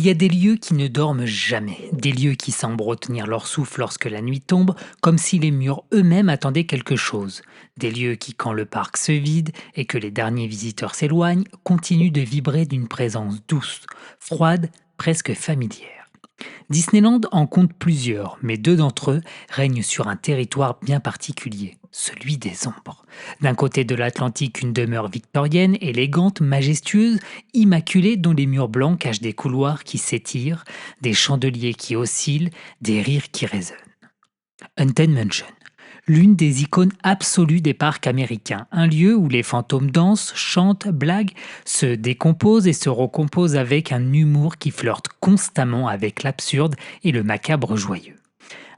Il y a des lieux qui ne dorment jamais, des lieux qui semblent retenir leur souffle lorsque la nuit tombe, comme si les murs eux-mêmes attendaient quelque chose. Des lieux qui, quand le parc se vide et que les derniers visiteurs s'éloignent, continuent de vibrer d'une présence douce, froide, presque familière. Disneyland en compte plusieurs, mais deux d'entre eux règnent sur un territoire bien particulier, celui des ombres. D'un côté de l'Atlantique, une demeure victorienne, élégante, majestueuse, immaculée, dont les murs blancs cachent des couloirs qui s'étirent, des chandeliers qui oscillent, des rires qui résonnent. Haunted Mansion, l'une des icônes absolues des parcs américains, un lieu où les fantômes dansent, chantent, blaguent, se décomposent et se recomposent avec un humour qui flirte constamment avec l'absurde et le macabre joyeux.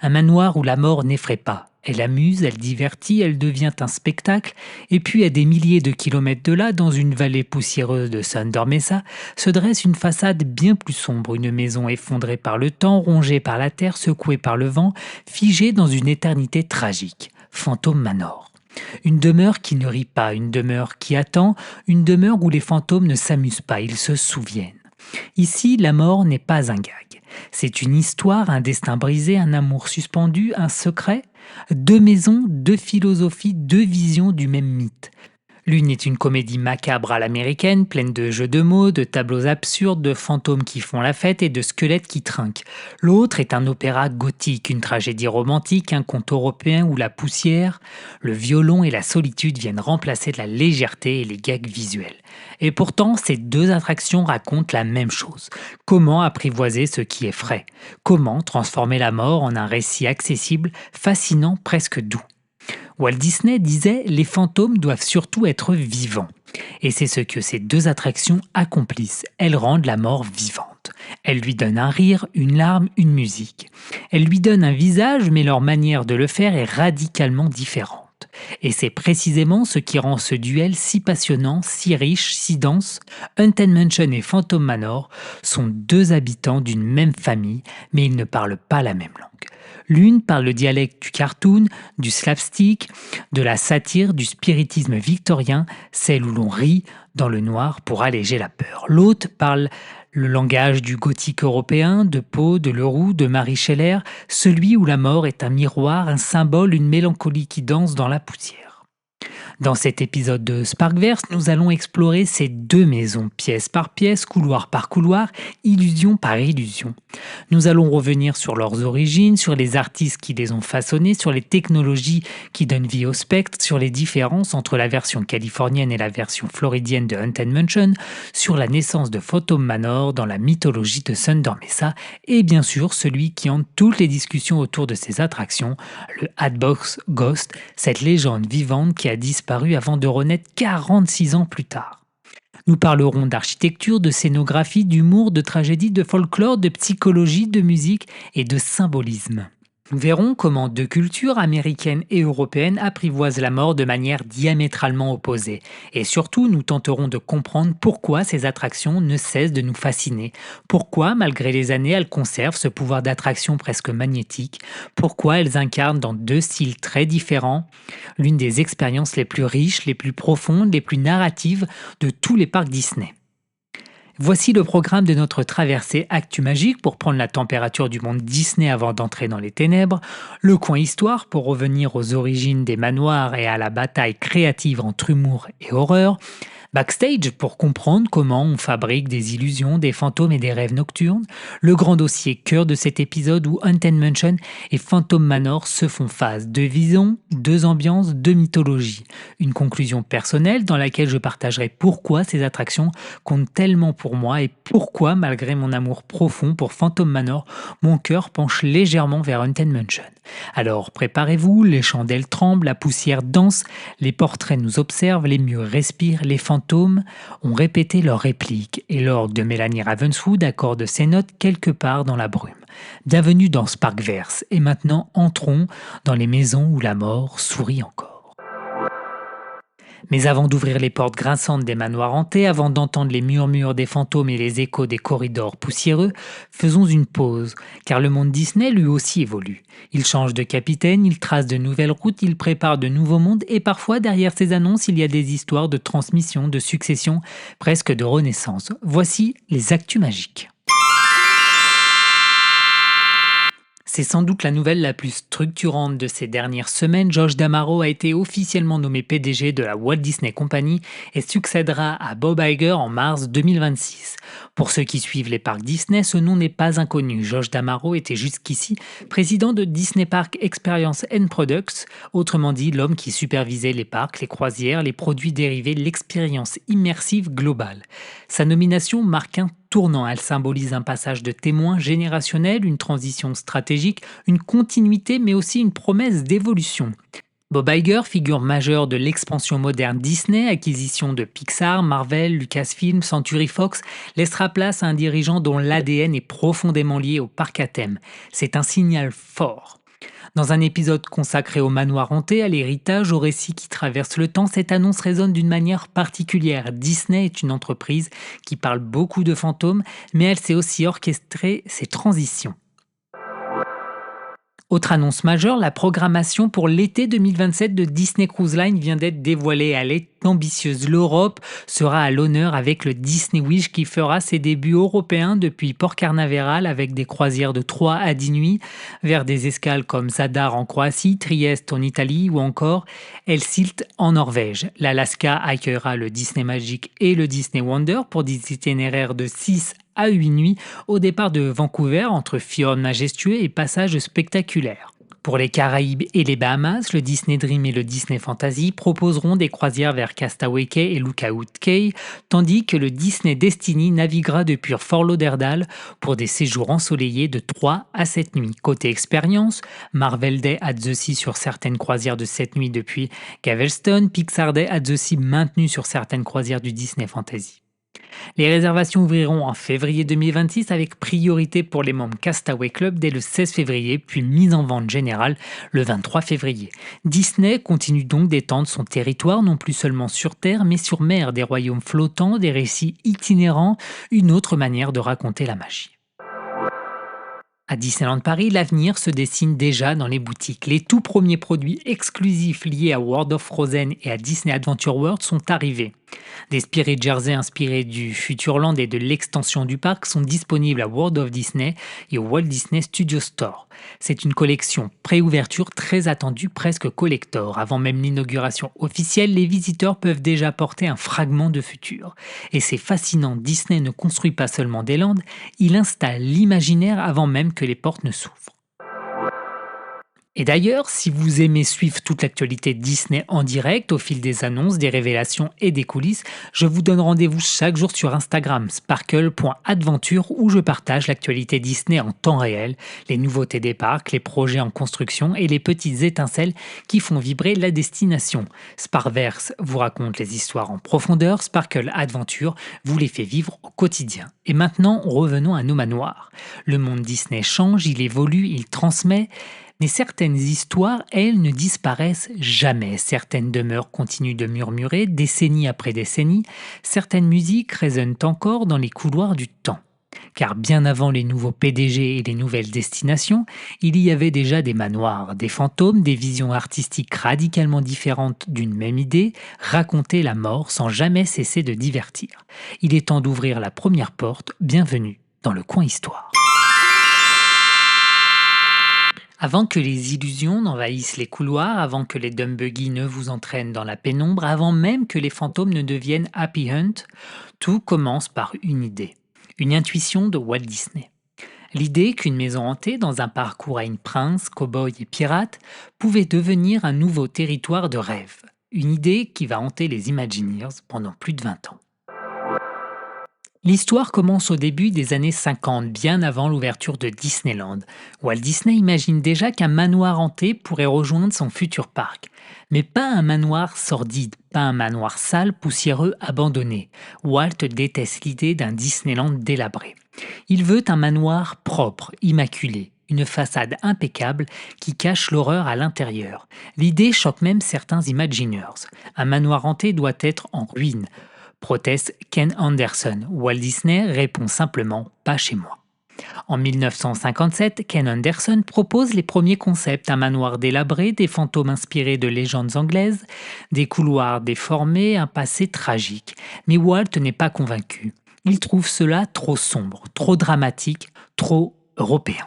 Un manoir où la mort n'effraie pas. Elle amuse, elle divertit, elle devient un spectacle, et puis à des milliers de kilomètres de là, dans une vallée poussiéreuse de Thunder Mesa, se dresse une façade bien plus sombre, une maison effondrée par le temps, rongée par la terre, secouée par le vent, figée dans une éternité tragique. Phantom Manor. Une demeure qui ne rit pas, une demeure qui attend, une demeure où les fantômes ne s'amusent pas, ils se souviennent. Ici, la mort n'est pas un gag. C'est une histoire, un destin brisé, un amour suspendu, un secret. Deux maisons, deux philosophies, deux visions du même mythe. L'une est une comédie macabre à l'américaine, pleine de jeux de mots, de tableaux absurdes, de fantômes qui font la fête et de squelettes qui trinquent. L'autre est un opéra gothique, une tragédie romantique, un conte européen où la poussière, le violon et la solitude viennent remplacer la légèreté et les gags visuels. Et pourtant, ces deux attractions racontent la même chose. Comment apprivoiser ce qui est frais? Comment transformer la mort en un récit accessible, fascinant, presque doux? Walt Disney disait « Les fantômes doivent surtout être vivants ». Et c'est ce que ces deux attractions accomplissent. Elles rendent la mort vivante. Elles lui donnent un rire, une larme, une musique. Elles lui donnent un visage, mais leur manière de le faire est radicalement différente. Et c'est précisément ce qui rend ce duel si passionnant, si riche, si dense. Haunted Mansion et Phantom Manor sont deux habitants d'une même famille, mais ils ne parlent pas la même langue. L'une parle le dialecte du cartoon, du slapstick, de la satire, du spiritisme victorien, celle où l'on rit dans le noir pour alléger la peur. L'autre parle le langage du gothique européen, de Poe, de Leroux, de Marie Scheller, celui où la mort est un miroir, un symbole, une mélancolie qui danse dans la poussière. Dans cet épisode de Sparkverse, nous allons explorer ces deux maisons, pièce par pièce, couloir par couloir, illusion par illusion. Nous allons revenir sur leurs origines, sur les artistes qui les ont façonnés, sur les technologies qui donnent vie au spectre, sur les différences entre la version californienne et la version floridienne de Haunted Mansion, sur la naissance de Phantom Manor dans la mythologie de Thunder Mesa, et bien sûr celui qui hante toutes les discussions autour de ces attractions, le Hatbox Ghost, cette légende vivante qui a disparu avant de renaître 46 ans plus tard. Nous parlerons d'architecture, de scénographie, d'humour, de tragédie, de folklore, de psychologie, de musique et de symbolisme. Nous verrons comment deux cultures, américaines et européennes, apprivoisent la mort de manière diamétralement opposée. Et surtout, nous tenterons de comprendre pourquoi ces attractions ne cessent de nous fasciner. Pourquoi, malgré les années, elles conservent ce pouvoir d'attraction presque magnétique. Pourquoi elles incarnent dans deux styles très différents l'une des expériences les plus riches, les plus profondes, les plus narratives de tous les parcs Disney. Voici le programme de notre traversée Actu Magique pour prendre la température du monde Disney avant d'entrer dans les ténèbres, le coin histoire pour revenir aux origines des manoirs et à la bataille créative entre humour et horreur, backstage pour comprendre comment on fabrique des illusions, des fantômes et des rêves nocturnes, le grand dossier cœur de cet épisode où Haunted Mansion et Phantom Manor se font face, deux visions, deux ambiances, deux mythologies. Une conclusion personnelle dans laquelle je partagerai pourquoi ces attractions comptent tellement pour moi et pourquoi, malgré mon amour profond pour Phantom Manor, mon cœur penche légèrement vers Haunted Mansion. Alors préparez-vous, les chandelles tremblent, la poussière danse, les portraits nous observent, les murs respirent, les fantômes ont répété leurs répliques et l'orgue de Mélanie Ravenswood accorde ses notes quelque part dans la brume. Bienvenue dans Sparkverse et maintenant entrons dans les maisons où la mort sourit encore. Mais avant d'ouvrir les portes grinçantes des manoirs hantés, avant d'entendre les murmures des fantômes et les échos des corridors poussiéreux, faisons une pause, car le monde Disney lui aussi évolue. Il change de capitaine, il trace de nouvelles routes, il prépare de nouveaux mondes et parfois derrière ces annonces il y a des histoires de transmission, de succession, presque de renaissance. Voici les Actus Magiques. C'est sans doute la nouvelle la plus structurante de ces dernières semaines. Josh D'Amaro a été officiellement nommé PDG de la Walt Disney Company et succédera à Bob Iger en mars 2026. Pour ceux qui suivent les parcs Disney, ce nom n'est pas inconnu. Josh D'Amaro était jusqu'ici président de Disney Park Experience and Products, autrement dit l'homme qui supervisait les parcs, les croisières, les produits dérivés, l'expérience immersive globale. Sa nomination marque un tournant. Elle symbolise un passage de témoin générationnel, une transition stratégique, une continuité, mais aussi une promesse d'évolution. Bob Iger, figure majeure de l'expansion moderne Disney, acquisition de Pixar, Marvel, Lucasfilm, Century Fox, laissera place à un dirigeant dont l'ADN est profondément lié au parc à thème. C'est un signal fort. Dans un épisode consacré au manoir hanté, à l'héritage, au récit qui traverse le temps, cette annonce résonne d'une manière particulière. Disney est une entreprise qui parle beaucoup de fantômes, mais elle sait aussi orchestrer ses transitions. Autre annonce majeure, la programmation pour l'été 2027 de Disney Cruise Line vient d'être dévoilée. Elle est ambitieuse. L'Europe sera à l'honneur avec le Disney Wish qui fera ses débuts européens depuis Port Carnaveral avec des croisières de 3 à 10 nuits vers des escales comme Zadar en Croatie, Trieste en Italie ou encore Helsinki en Norvège. L'Alaska accueillera le Disney Magic et le Disney Wonder pour des itinéraires de 6 à 8 nuits au départ de Vancouver entre fjords majestueux et passages spectaculaires. Pour les Caraïbes et les Bahamas, le Disney Dream et le Disney Fantasy proposeront des croisières vers Castaway Cay et Lookout Cay, tandis que le Disney Destiny naviguera depuis Fort Lauderdale pour des séjours ensoleillés de 3 à 7 nuits. Côté expérience, Marvel Day at the Sea sur certaines croisières de 7 nuits depuis Galveston, Pixar Day at the Sea maintenu sur certaines croisières du Disney Fantasy. Les réservations ouvriront en février 2026 avec priorité pour les membres Castaway Club dès le 16 février, puis mise en vente générale le 23 février. Disney continue donc d'étendre son territoire non plus seulement sur terre mais sur mer, des royaumes flottants, des récits itinérants, une autre manière de raconter la magie. À Disneyland Paris, l'avenir se dessine déjà dans les boutiques. Les tout premiers produits exclusifs liés à World of Frozen et à Disney Adventure World sont arrivés. Des Spirit Jersey inspirés du Futureland et de l'extension du parc sont disponibles à World of Disney et au Walt Disney Studio Store. C'est une collection pré-ouverture très attendue, presque collector. Avant même l'inauguration officielle, les visiteurs peuvent déjà porter un fragment de futur. Et c'est fascinant, Disney ne construit pas seulement des landes, il installe l'imaginaire avant même que les portes ne s'ouvrent. Et d'ailleurs, si vous aimez suivre toute l'actualité Disney en direct au fil des annonces, des révélations et des coulisses, je vous donne rendez-vous chaque jour sur Instagram, sparkle.adventure, où je partage l'actualité Disney en temps réel, les nouveautés des parcs, les projets en construction et les petites étincelles qui font vibrer la destination. Sparkverse vous raconte les histoires en profondeur, Sparkle Adventure vous les fait vivre au quotidien. Et maintenant, revenons à nos manoirs. Le monde Disney change, il évolue, il transmet. Mais certaines histoires, elles, ne disparaissent jamais. Certaines demeures continuent de murmurer, décennie après décennie. Certaines musiques résonnent encore dans les couloirs du temps. Car bien avant les nouveaux PDG et les nouvelles destinations, il y avait déjà des manoirs, des fantômes, des visions artistiques radicalement différentes d'une même idée, raconter la mort sans jamais cesser de divertir. Il est temps d'ouvrir la première porte. Bienvenue dans le coin histoire. Avant que les illusions n'envahissent les couloirs, avant que les dumb buggy ne vous entraînent dans la pénombre, avant même que les fantômes ne deviennent Happy Hunt, tout commence par une idée, une intuition de Walt Disney. L'idée qu'une maison hantée dans un parc où règnent princes, cow-boys et pirates pouvait devenir un nouveau territoire de rêve. Une idée qui va hanter les Imagineers pendant plus de 20 ans. L'histoire commence au début des années 50, bien avant l'ouverture de Disneyland. Walt Disney imagine déjà qu'un manoir hanté pourrait rejoindre son futur parc. Mais pas un manoir sordide, pas un manoir sale, poussiéreux, abandonné. Walt déteste l'idée d'un Disneyland délabré. Il veut un manoir propre, immaculé. Une façade impeccable qui cache l'horreur à l'intérieur. L'idée choque même certains Imagineers. Un manoir hanté doit être en ruine, proteste Ken Anderson. Walt Disney répond simplement « pas chez moi ». En 1957, Ken Anderson propose les premiers concepts, un manoir délabré, des fantômes inspirés de légendes anglaises, des couloirs déformés, un passé tragique. Mais Walt n'est pas convaincu. Il trouve cela trop sombre, trop dramatique, trop européen.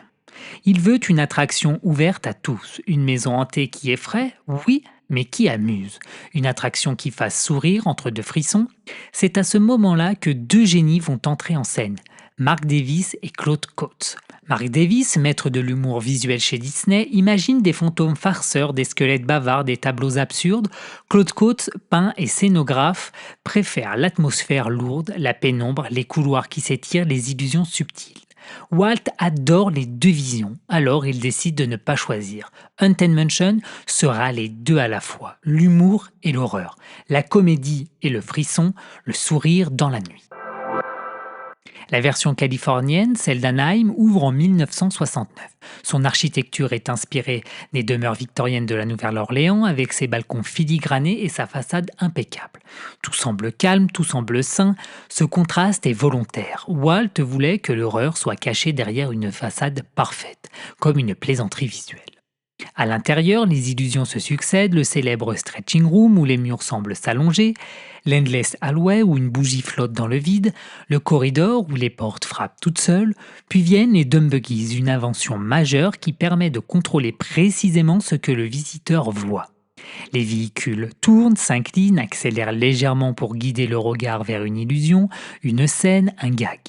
Il veut une attraction ouverte à tous, une maison hantée qui effraie, oui, mais qui amuse. Une attraction qui fasse sourire entre deux frissons. C'est à ce moment-là que deux génies vont entrer en scène, Mark Davis et Claude Coates. Mark Davis, maître de l'humour visuel chez Disney, imagine des fantômes farceurs, des squelettes bavards, des tableaux absurdes. Claude Coates, peint et scénographe, préfère l'atmosphère lourde, la pénombre, les couloirs qui s'étirent, les illusions subtiles. Walt adore les deux visions, alors il décide de ne pas choisir. Haunted Mansion sera les deux à la fois, l'humour et l'horreur, la comédie et le frisson, le sourire dans la nuit. La version californienne, celle d'Anaheim, ouvre en 1969. Son architecture est inspirée des demeures victoriennes de la Nouvelle-Orléans avec ses balcons filigranés et sa façade impeccable. Tout semble calme, tout semble sain. Ce contraste est volontaire. Walt voulait que l'horreur soit cachée derrière une façade parfaite, comme une plaisanterie visuelle. À l'intérieur, les illusions se succèdent, le célèbre stretching room où les murs semblent s'allonger, l'endless hallway où une bougie flotte dans le vide, le corridor où les portes frappent toutes seules, puis viennent les dumb buggies, une invention majeure qui permet de contrôler précisément ce que le visiteur voit. Les véhicules tournent, s'inclinent, accélèrent légèrement pour guider le regard vers une illusion, une scène, un gag.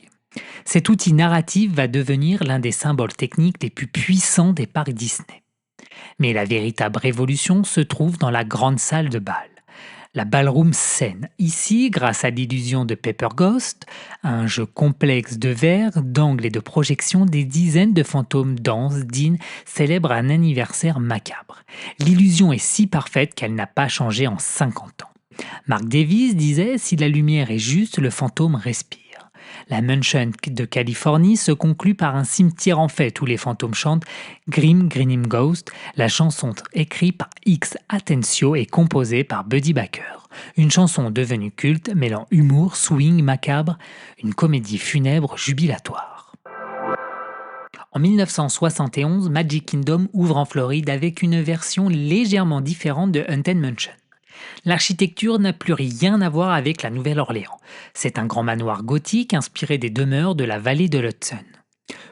Cet outil narratif va devenir l'un des symboles techniques les plus puissants des parcs Disney. Mais la véritable révolution se trouve dans la grande salle de bal. La ballroom scène. Ici, grâce à l'illusion de Paper Ghost, un jeu complexe de verre, d'angles et de projection, des dizaines de fantômes dansent, dînent, célèbrent un anniversaire macabre. L'illusion est si parfaite qu'elle n'a pas changé en 50 ans. Mark Davis disait « Si la lumière est juste, le fantôme respire ». La Mansion de Californie se conclut par un cimetière en fête où les fantômes chantent Grim Grinning Ghost. La chanson écrite par X Atencio et composée par Buddy Baker. Une chanson devenue culte mêlant humour, swing, macabre, une comédie funèbre jubilatoire. En 1971, Magic Kingdom ouvre en Floride avec une version légèrement différente de Haunted Mansion. L'architecture n'a plus rien à voir avec la Nouvelle-Orléans. C'est un grand manoir gothique inspiré des demeures de la vallée de l'Hudson.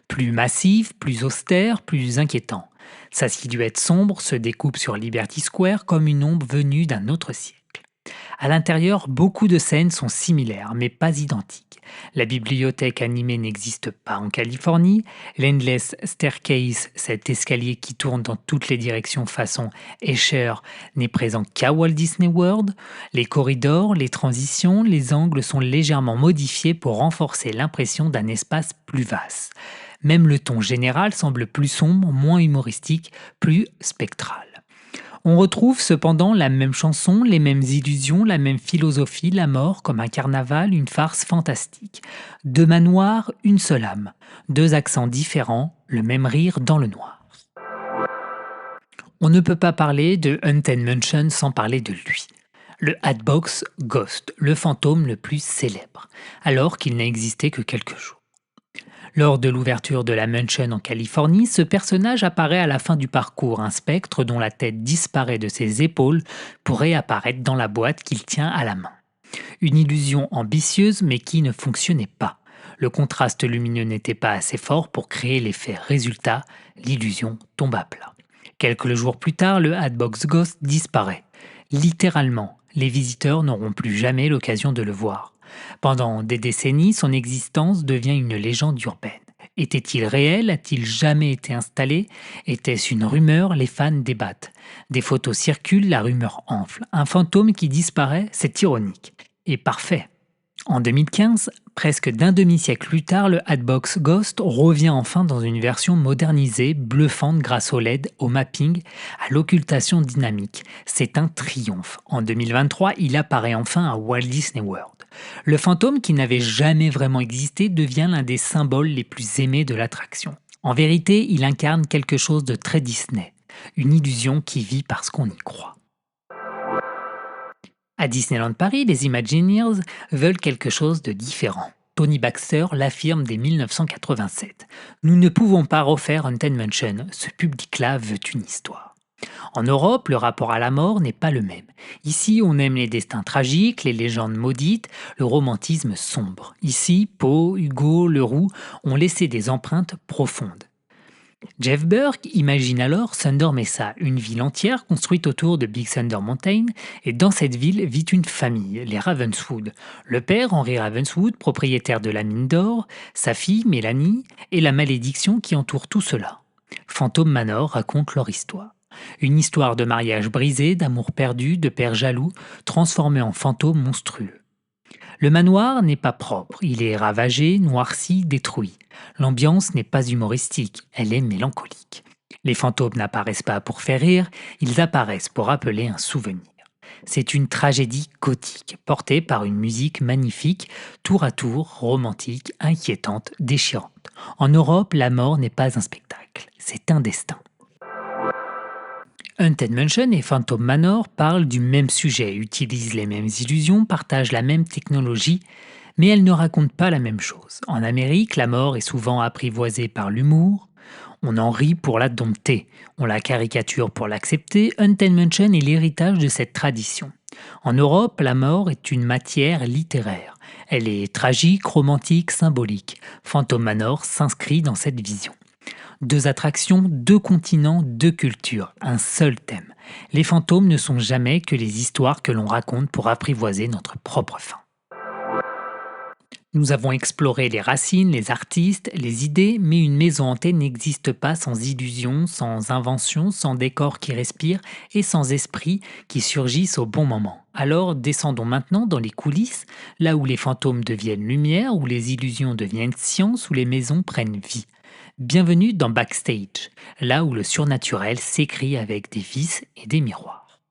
Plus massif, plus austère, plus inquiétant. Sa silhouette sombre se découpe sur Liberty Square comme une ombre venue d'un autre siècle. À l'intérieur, beaucoup de scènes sont similaires, mais pas identiques. La bibliothèque animée n'existe pas en Californie. L'Endless Staircase, cet escalier qui tourne dans toutes les directions façon Escher, n'est présent qu'à Walt Disney World. Les corridors, les transitions, les angles sont légèrement modifiés pour renforcer l'impression d'un espace plus vaste. Même le ton général semble plus sombre, moins humoristique, plus spectral. On retrouve cependant la même chanson, les mêmes illusions, la même philosophie, la mort comme un carnaval, une farce fantastique. Deux manoirs, une seule âme. Deux accents différents, le même rire dans le noir. On ne peut pas parler de Haunted Mansion sans parler de lui. Le Hatbox Ghost, le fantôme le plus célèbre, alors qu'il n'a existé que quelques jours. Lors de l'ouverture de la Mansion en Californie, ce personnage apparaît à la fin du parcours, un spectre dont la tête disparaît de ses épaules pour réapparaître dans la boîte qu'il tient à la main. Une illusion ambitieuse mais qui ne fonctionnait pas. Le contraste lumineux n'était pas assez fort pour créer l'effet résultat, l'illusion tombe à plat. Quelques jours plus tard, le Hatbox Ghost disparaît. Littéralement, les visiteurs n'auront plus jamais l'occasion de le voir. Pendant des décennies, son existence devient une légende urbaine. Était-il réel? A-t-il jamais été installé? Était-ce une rumeur? Les fans débattent. Des photos circulent, la rumeur enfle. Un fantôme qui disparaît, c'est ironique. Et parfait. En 2015, presque d'un demi-siècle plus tard, le Hatbox Ghost revient enfin dans une version modernisée, bluffante grâce au LED, au mapping, à l'occultation dynamique. C'est un triomphe. En 2023, il apparaît enfin à Walt Disney World. Le fantôme qui n'avait jamais vraiment existé devient l'un des symboles les plus aimés de l'attraction. En vérité, il incarne quelque chose de très Disney, une illusion qui vit parce qu'on y croit. À Disneyland Paris, les Imagineers veulent quelque chose de différent. Tony Baxter l'affirme dès 1987. Nous ne pouvons pas refaire Haunted Mansion, ce public-là veut une histoire. En Europe, le rapport à la mort n'est pas le même. Ici, on aime les destins tragiques, les légendes maudites, le romantisme sombre. Ici, Poe, Hugo, Leroux ont laissé des empreintes profondes. Jeff Burke imagine alors Thunder Mesa, une ville entière construite autour de Big Thunder Mountain, et dans cette ville vit une famille, les Ravenswood. Le père, Henry Ravenswood, propriétaire de la mine d'or, sa fille, Mélanie, et la malédiction qui entoure tout cela. Phantom Manor raconte leur histoire. Une histoire de mariage brisé, d'amour perdu, de père jaloux, transformé en fantôme monstrueux. Le manoir n'est pas propre, il est ravagé, noirci, détruit. L'ambiance n'est pas humoristique, elle est mélancolique. Les fantômes n'apparaissent pas pour faire rire, ils apparaissent pour rappeler un souvenir. C'est une tragédie gothique, portée par une musique magnifique, tour à tour, romantique, inquiétante, déchirante. En Europe, la mort n'est pas un spectacle, c'est un destin. Haunted Mansion et Phantom Manor parlent du même sujet, utilisent les mêmes illusions, partagent la même technologie, mais elles ne racontent pas la même chose. En Amérique, la mort est souvent apprivoisée par l'humour, on en rit pour la dompter, on la caricature pour l'accepter. Haunted Mansion est l'héritage de cette tradition. En Europe, la mort est une matière littéraire. Elle est tragique, romantique, symbolique. Phantom Manor s'inscrit dans cette vision. Deux attractions, deux continents, deux cultures, un seul thème. Les fantômes ne sont jamais que les histoires que l'on raconte pour apprivoiser notre propre fin. Nous avons exploré les racines, les artistes, les idées, mais une maison hantée n'existe pas sans illusion, sans invention, sans décor qui respire et sans esprit qui surgissent au bon moment. Alors descendons maintenant dans les coulisses, là où les fantômes deviennent lumière, où les illusions deviennent science, où les maisons prennent vie. Bienvenue dans Backstage, là où le surnaturel s'écrit avec des vis et des miroirs.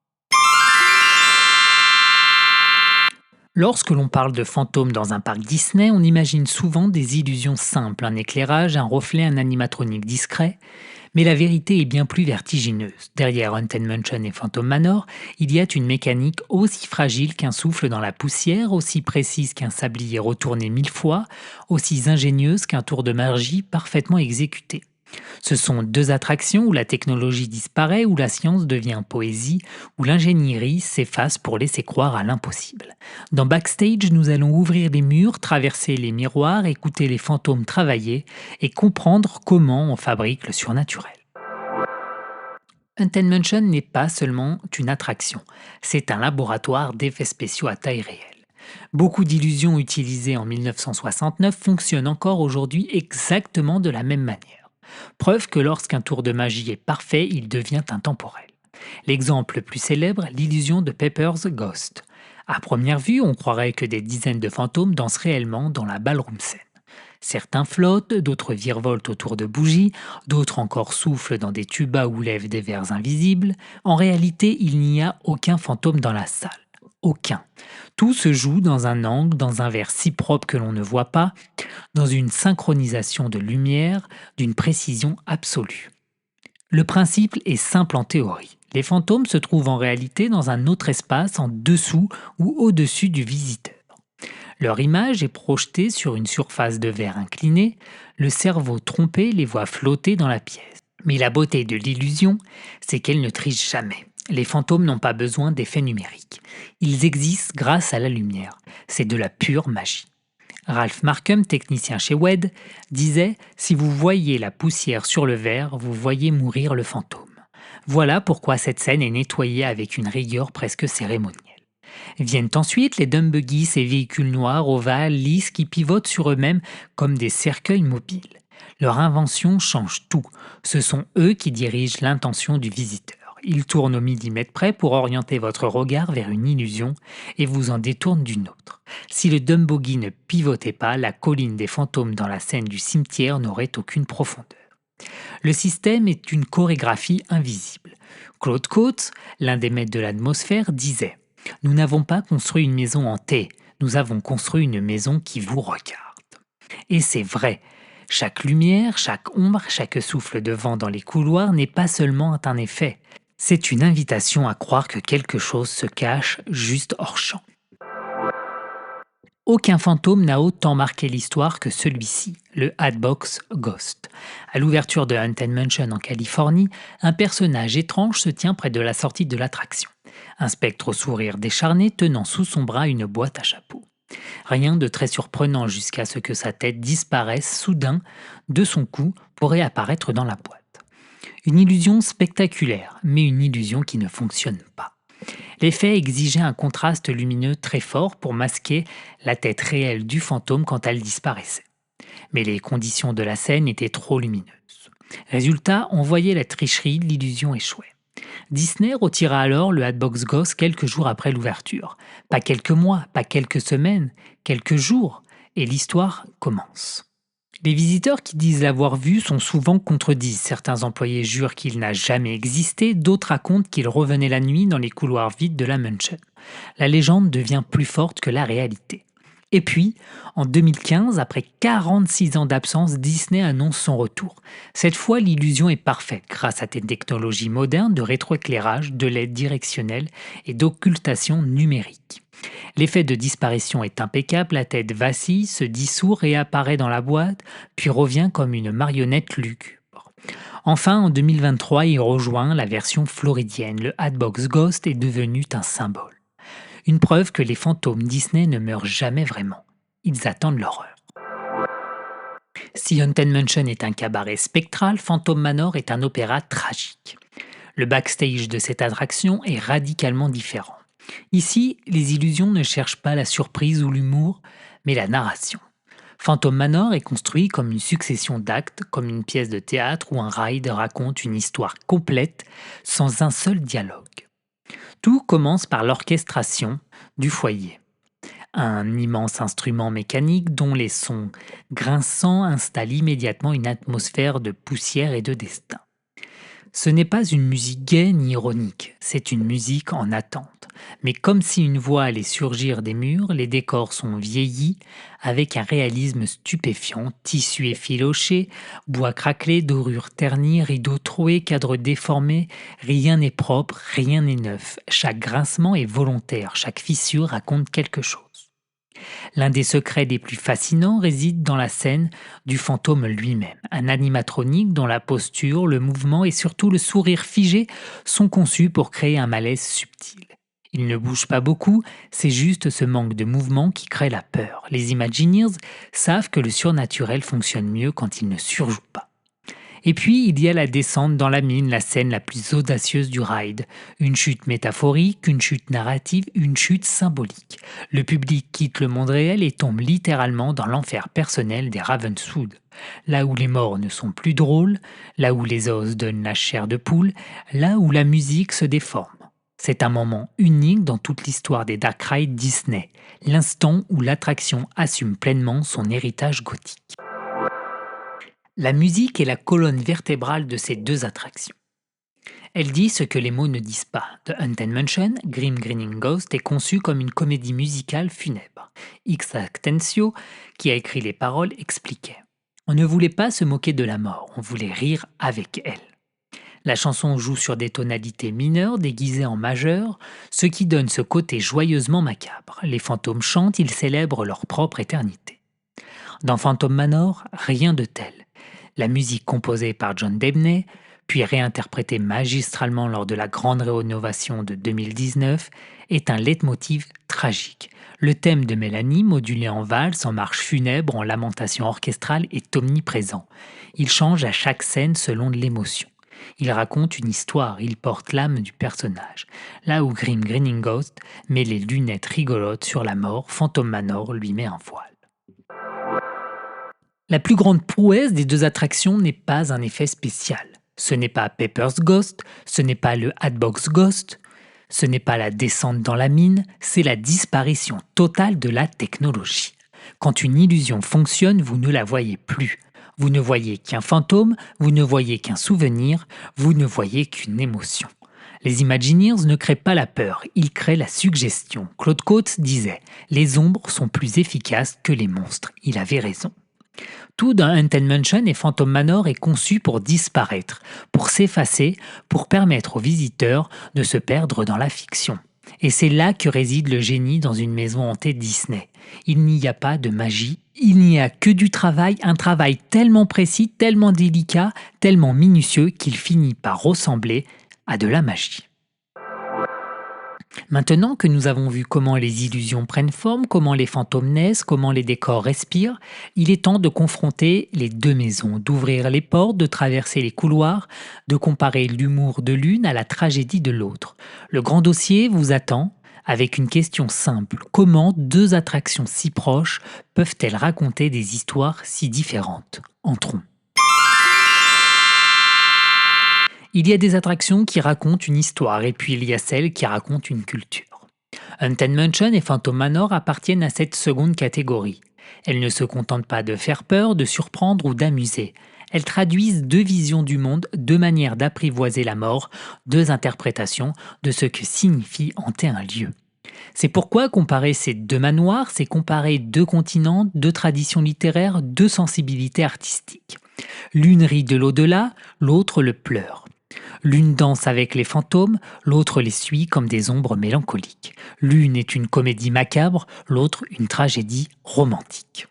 Lorsque l'on parle de fantômes dans un parc Disney, on imagine souvent des illusions simples, un éclairage, un reflet, un animatronique discret. Mais la vérité est bien plus vertigineuse. Derrière Haunted Mansion et Phantom Manor, il y a une mécanique aussi fragile qu'un souffle dans la poussière, aussi précise qu'un sablier retourné 1000 fois, aussi ingénieuse qu'un tour de magie parfaitement exécuté. Ce sont deux attractions où la technologie disparaît, où la science devient poésie, où l'ingénierie s'efface pour laisser croire à l'impossible. Dans Backstage, nous allons ouvrir les murs, traverser les miroirs, écouter les fantômes travailler et comprendre comment on fabrique le surnaturel. Haunted Mansion n'est pas seulement une attraction, c'est un laboratoire d'effets spéciaux à taille réelle. Beaucoup d'illusions utilisées en 1969 fonctionnent encore aujourd'hui exactement de la même manière. Preuve que lorsqu'un tour de magie est parfait, il devient intemporel. L'exemple le plus célèbre, l'illusion de Pepper's Ghost. À première vue, on croirait que des dizaines de fantômes dansent réellement dans la ballroom scène. Certains flottent, d'autres virevoltent autour de bougies, d'autres encore soufflent dans des tubas ou lèvent des vers invisibles. En réalité, il n'y a aucun fantôme dans la salle. Aucun. Tout se joue dans un angle, dans un verre si propre que l'on ne voit pas, dans une synchronisation de lumière, d'une précision absolue. Le principe est simple en théorie. Les fantômes se trouvent en réalité dans un autre espace en dessous ou au-dessus du visiteur. Leur image est projetée sur une surface de verre inclinée, le cerveau trompé les voit flotter dans la pièce. Mais la beauté de l'illusion, c'est qu'elle ne triche jamais. Les fantômes n'ont pas besoin d'effets numériques. Ils existent grâce à la lumière. C'est de la pure magie. Ralph Markham, technicien chez WED, disait « Si vous voyez la poussière sur le verre, vous voyez mourir le fantôme ». Voilà pourquoi cette scène est nettoyée avec une rigueur presque cérémonielle. Viennent ensuite les dumb buggy, ces véhicules noirs, ovales, lisses qui pivotent sur eux-mêmes comme des cercueils mobiles. Leur invention change tout. Ce sont eux qui dirigent l'intention du visiteur. Ils tournent au millimètre près pour orienter votre regard vers une illusion et vous en détournent d'une autre. Si le dumb buggy ne pivotait pas, la colline des fantômes dans la scène du cimetière n'aurait aucune profondeur. Le système est une chorégraphie invisible. Claude Coates, l'un des maîtres de l'atmosphère, disait « Nous n'avons pas construit une maison hantée, nous avons construit une maison qui vous regarde. » Et c'est vrai. Chaque lumière, chaque ombre, chaque souffle de vent dans les couloirs n'est pas seulement un effet. C'est une invitation à croire que quelque chose se cache juste hors champ. Aucun fantôme n'a autant marqué l'histoire que celui-ci, le Hatbox Ghost. À l'ouverture de Haunted Mansion en Californie, un personnage étrange se tient près de la sortie de l'attraction. Un spectre au sourire décharné tenant sous son bras une boîte à chapeau. Rien de très surprenant jusqu'à ce que sa tête disparaisse soudain de son cou pour réapparaître dans la boîte. Une illusion spectaculaire, mais une illusion qui ne fonctionne pas. L'effet exigeait un contraste lumineux très fort pour masquer la tête réelle du fantôme quand elle disparaissait. Mais les conditions de la scène étaient trop lumineuses. Résultat, on voyait la tricherie, l'illusion échouait. Disney retira alors le Hatbox Ghost quelques jours après l'ouverture. Pas quelques mois, pas quelques semaines, quelques jours, et l'histoire commence. Les visiteurs qui disent l'avoir vu sont souvent contredits. Certains employés jurent qu'il n'a jamais existé, d'autres racontent qu'il revenait la nuit dans les couloirs vides de la mansion. La légende devient plus forte que la réalité. Et puis, en 2015, après 46 ans d'absence, Disney annonce son retour. Cette fois, l'illusion est parfaite grâce à des technologies modernes de rétroéclairage, de LED directionnelle et d'occultation numérique. L'effet de disparition est impeccable, la tête vacille, se dissout, réapparaît dans la boîte, puis revient comme une marionnette lugubre. Enfin, en 2023, il rejoint la version floridienne. Le Hatbox Ghost est devenu un symbole. Une preuve que les fantômes Disney ne meurent jamais vraiment. Ils attendent l'horreur. Si Haunted Mansion est un cabaret spectral, Phantom Manor est un opéra tragique. Le backstage de cette attraction est radicalement différent. Ici, les illusions ne cherchent pas la surprise ou l'humour, mais la narration. Phantom Manor est construit comme une succession d'actes, comme une pièce de théâtre où un ride raconte une histoire complète sans un seul dialogue. Tout commence par l'orchestration du foyer. Un immense instrument mécanique dont les sons grinçants installent immédiatement une atmosphère de poussière et de destin. Ce n'est pas une musique gaie ni ironique, c'est une musique en attente. Mais comme si une voix allait surgir des murs, les décors sont vieillis avec un réalisme stupéfiant, tissu effiloché, bois craquelé, dorure ternie, rideaux troués, cadres déformés, rien n'est propre, rien n'est neuf. Chaque grincement est volontaire, chaque fissure raconte quelque chose. L'un des secrets les plus fascinants réside dans la scène du fantôme lui-même. Un animatronique dont la posture, le mouvement et surtout le sourire figé sont conçus pour créer un malaise subtil. Il ne bouge pas beaucoup, c'est juste ce manque de mouvement qui crée la peur. Les Imagineers savent que le surnaturel fonctionne mieux quand il ne surjoue pas. Et puis, il y a la descente dans la mine, la scène la plus audacieuse du ride. Une chute métaphorique, une chute narrative, une chute symbolique. Le public quitte le monde réel et tombe littéralement dans l'enfer personnel des Ravenswood. Là où les morts ne sont plus drôles, là où les os donnent la chair de poule, là où la musique se déforme. C'est un moment unique dans toute l'histoire des Dark Rides Disney, l'instant où l'attraction assume pleinement son héritage gothique. La musique est la colonne vertébrale de ces deux attractions. Elle dit ce que les mots ne disent pas. The Haunted Mansion, Grim Grinning Ghost, est conçue comme une comédie musicale funèbre. X Actensio, qui a écrit les paroles, expliquait. On ne voulait pas se moquer de la mort, on voulait rire avec elle. La chanson joue sur des tonalités mineures déguisées en majeures, ce qui donne ce côté joyeusement macabre. Les fantômes chantent, ils célèbrent leur propre éternité. Dans Phantom Manor, rien de tel. La musique composée par John Debney, puis réinterprétée magistralement lors de la grande rénovation de 2019, est un leitmotiv tragique. Le thème de Mélanie, modulé en valse, en marche funèbre, en lamentation orchestrale, est omniprésent. Il change à chaque scène selon l'émotion. Il raconte une histoire, il porte l'âme du personnage. Là où Grim Grinning Ghost met les lunettes rigolotes sur la mort, Phantom Manor lui met un voile. La plus grande prouesse des deux attractions n'est pas un effet spécial. Ce n'est pas Pepper's Ghost, ce n'est pas le Hatbox Ghost, ce n'est pas la descente dans la mine, c'est la disparition totale de la technologie. Quand une illusion fonctionne, vous ne la voyez plus. Vous ne voyez qu'un fantôme, vous ne voyez qu'un souvenir, vous ne voyez qu'une émotion. Les Imagineers ne créent pas la peur, ils créent la suggestion. Claude Coates disait « Les ombres sont plus efficaces que les monstres ». Il avait raison. Tout dans Haunted Mansion et Phantom Manor est conçu pour disparaître, pour s'effacer, pour permettre aux visiteurs de se perdre dans la fiction. Et c'est là que réside le génie dans une maison hantée Disney. Il n'y a pas de magie, il n'y a que du travail, un travail tellement précis, tellement délicat, tellement minutieux qu'il finit par ressembler à de la magie. Maintenant que nous avons vu comment les illusions prennent forme, comment les fantômes naissent, comment les décors respirent, il est temps de confronter les deux maisons, d'ouvrir les portes, de traverser les couloirs, de comparer l'humour de l'une à la tragédie de l'autre. Le grand dossier vous attend avec une question simple. Comment deux attractions si proches peuvent-elles raconter des histoires si différentes? Entrons. Il y a des attractions qui racontent une histoire et puis il y a celles qui racontent une culture. Haunted Mansion et Phantom Manor appartiennent à cette seconde catégorie. Elles ne se contentent pas de faire peur, de surprendre ou d'amuser. Elles traduisent deux visions du monde, deux manières d'apprivoiser la mort, deux interprétations de ce que signifie hanter un lieu. C'est pourquoi comparer ces deux manoirs, c'est comparer deux continents, deux traditions littéraires, deux sensibilités artistiques. L'une rit de l'au-delà, l'autre le pleure. L'une danse avec les fantômes, l'autre les suit comme des ombres mélancoliques. L'une est une comédie macabre, l'autre une tragédie romantique.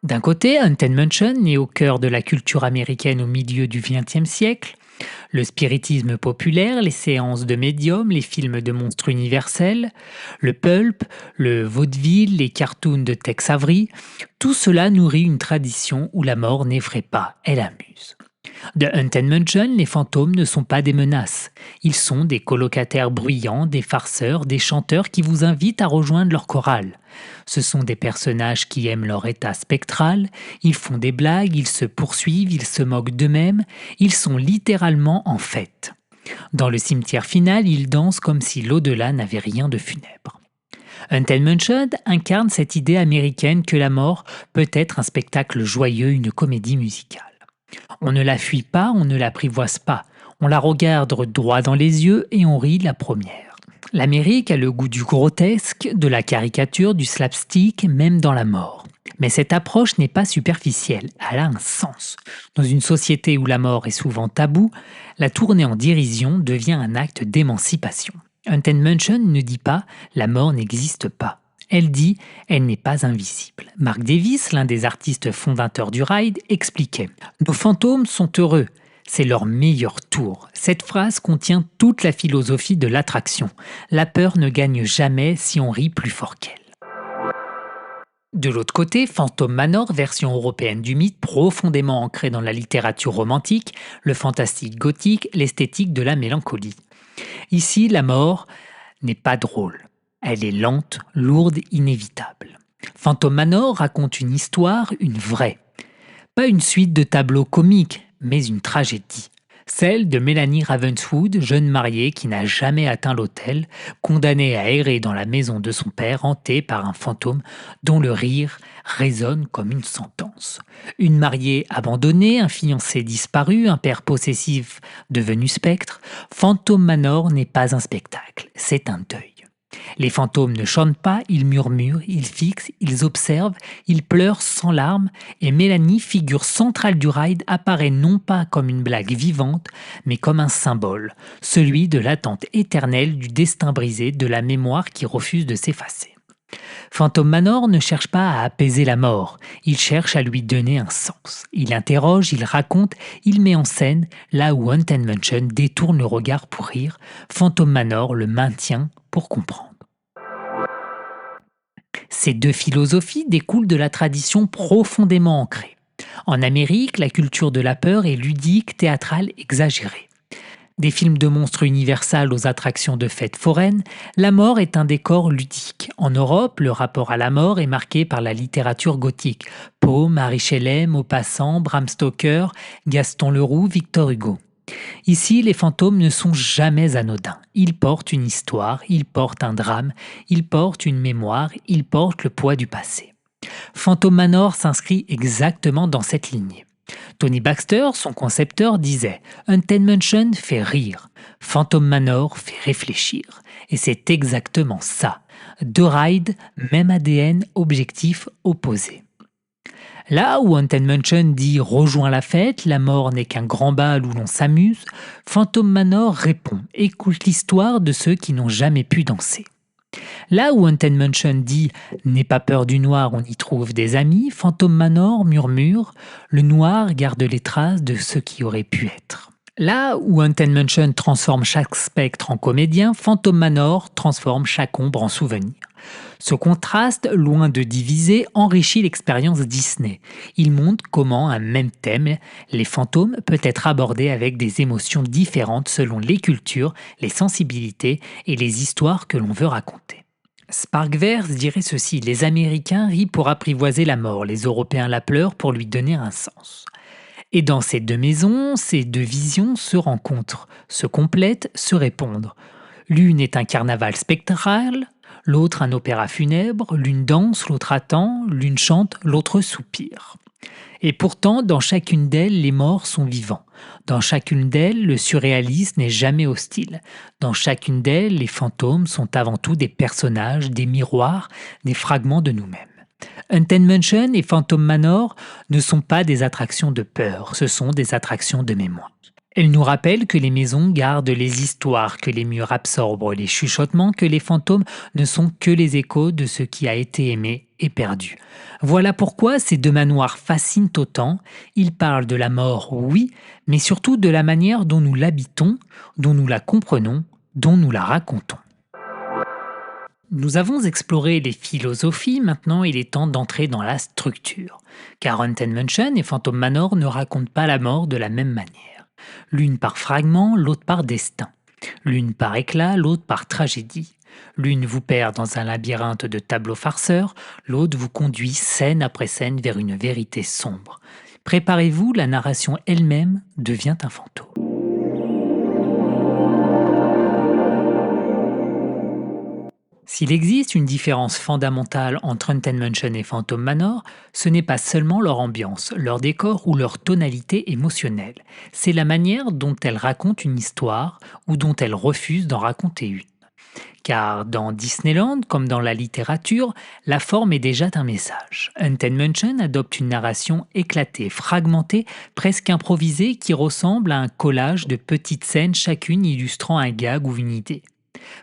D'un côté, Haunted Mansion, né au cœur de la culture américaine au milieu du XXe siècle, le spiritisme populaire, les séances de médiums, les films de monstres universels, le pulp, le vaudeville, les cartoons de Tex Avery, tout cela nourrit une tradition où la mort n'effraie pas, elle amuse. De Haunted Mansion, les fantômes ne sont pas des menaces. Ils sont des colocataires bruyants, des farceurs, des chanteurs qui vous invitent à rejoindre leur chorale. Ce sont des personnages qui aiment leur état spectral, ils font des blagues, ils se poursuivent, ils se moquent d'eux-mêmes, ils sont littéralement en fête. Dans le cimetière final, ils dansent comme si l'au-delà n'avait rien de funèbre. Haunted Mansion incarne cette idée américaine que la mort peut être un spectacle joyeux, une comédie musicale. On ne la fuit pas, on ne l'apprivoise pas. On la regarde droit dans les yeux et on rit la première. L'Amérique a le goût du grotesque, de la caricature, du slapstick, même dans la mort. Mais cette approche n'est pas superficielle, elle a un sens. Dans une société où la mort est souvent taboue, la tournée en dérision devient un acte d'émancipation. Haunted Mansion ne dit pas « la mort n'existe pas ». Elle dit « elle n'est pas invisible ». Mark Davis, l'un des artistes fondateurs du ride, expliquait « Nos fantômes sont heureux, c'est leur meilleur tour ». Cette phrase contient toute la philosophie de l'attraction. La peur ne gagne jamais si on rit plus fort qu'elle. De l'autre côté, Phantom Manor, version européenne du mythe, profondément ancrée dans la littérature romantique, le fantastique gothique, l'esthétique de la mélancolie. Ici, la mort n'est pas drôle. Elle est lente, lourde, inévitable. Phantom Manor raconte une histoire, une vraie. Pas une suite de tableaux comiques, mais une tragédie. Celle de Mélanie Ravenswood, jeune mariée qui n'a jamais atteint l'autel, condamnée à errer dans la maison de son père, hantée par un fantôme dont le rire résonne comme une sentence. Une mariée abandonnée, un fiancé disparu, un père possessif devenu spectre, Phantom Manor n'est pas un spectacle, c'est un deuil. Les fantômes ne chantent pas, ils murmurent, ils fixent, ils observent, ils pleurent sans larmes et Mélanie, figure centrale du ride, apparaît non pas comme une blague vivante, mais comme un symbole, celui de l'attente éternelle du destin brisé, de la mémoire qui refuse de s'effacer. Phantom Manor ne cherche pas à apaiser la mort, il cherche à lui donner un sens. Il interroge, il raconte, il met en scène, là où Haunted Mansion détourne le regard pour rire, Phantom Manor le maintient pour comprendre. Ces deux philosophies découlent de la tradition profondément ancrée. En Amérique, la culture de la peur est ludique, théâtrale, exagérée. Des films de monstres universels aux attractions de fêtes foraines, la mort est un décor ludique. En Europe, le rapport à la mort est marqué par la littérature gothique. Poe, Marie Shelley, Maupassant, Bram Stoker, Gaston Leroux, Victor Hugo. Ici, les fantômes ne sont jamais anodins. Ils portent une histoire, ils portent un drame, ils portent une mémoire, ils portent le poids du passé. Phantom Manor s'inscrit exactement dans cette lignée. Tony Baxter, son concepteur, disait « Haunted Mansion fait rire, Phantom Manor fait réfléchir ». Et c'est exactement ça. Deux rides, même ADN, objectifs opposés. Là où Haunted Mansion dit « rejoins la fête, la mort n'est qu'un grand bal où l'on s'amuse », Phantom Manor répond « écoute l'histoire de ceux qui n'ont jamais pu danser ». Là où Haunted Mansion dit « n'aie pas peur du noir, on y trouve des amis », Phantom Manor murmure « le noir garde les traces de ce qui aurait pu être ». Là où Haunted Mansion transforme chaque spectre en comédien, Phantom Manor transforme chaque ombre en souvenir. Ce contraste, loin de diviser, enrichit l'expérience Disney. Il montre comment un même thème, les fantômes, peut être abordé avec des émotions différentes selon les cultures, les sensibilités et les histoires que l'on veut raconter. Sparkverse dirait ceci: les Américains rient pour apprivoiser la mort, les Européens la pleurent pour lui donner un sens. Et dans ces deux maisons, ces deux visions se rencontrent, se complètent, se répondent. L'une est un carnaval spectral, l'autre un opéra funèbre, l'une danse, l'autre attend, l'une chante, l'autre soupire. Et pourtant, dans chacune d'elles, les morts sont vivants. Dans chacune d'elles, le surréalisme n'est jamais hostile. Dans chacune d'elles, les fantômes sont avant tout des personnages, des miroirs, des fragments de nous-mêmes. Haunted Mansion et Phantom Manor ne sont pas des attractions de peur, ce sont des attractions de mémoire. Elles nous rappellent que les maisons gardent les histoires, que les murs absorbent les chuchotements, que les fantômes ne sont que les échos de ce qui a été aimé et perdu. Voilà pourquoi ces deux manoirs fascinent autant. Ils parlent de la mort, oui, mais surtout de la manière dont nous l'habitons, dont nous la comprenons, dont nous la racontons. Nous avons exploré les philosophies, maintenant il est temps d'entrer dans la structure. Car Haunted Mansion et Phantom Manor ne racontent pas la mort de la même manière. L'une par fragment, l'autre par destin. L'une par éclat, l'autre par tragédie. L'une vous perd dans un labyrinthe de tableaux farceurs, l'autre vous conduit scène après scène vers une vérité sombre. Préparez-vous, la narration elle-même devient un fantôme. S'il existe une différence fondamentale entre Haunted Mansion et Phantom Manor, ce n'est pas seulement leur ambiance, leur décor ou leur tonalité émotionnelle. C'est la manière dont elles racontent une histoire ou dont elles refusent d'en raconter une. Car dans Disneyland, comme dans la littérature, la forme est déjà un message. Haunted Mansion adopte une narration éclatée, fragmentée, presque improvisée, qui ressemble à un collage de petites scènes, chacune illustrant un gag ou une idée.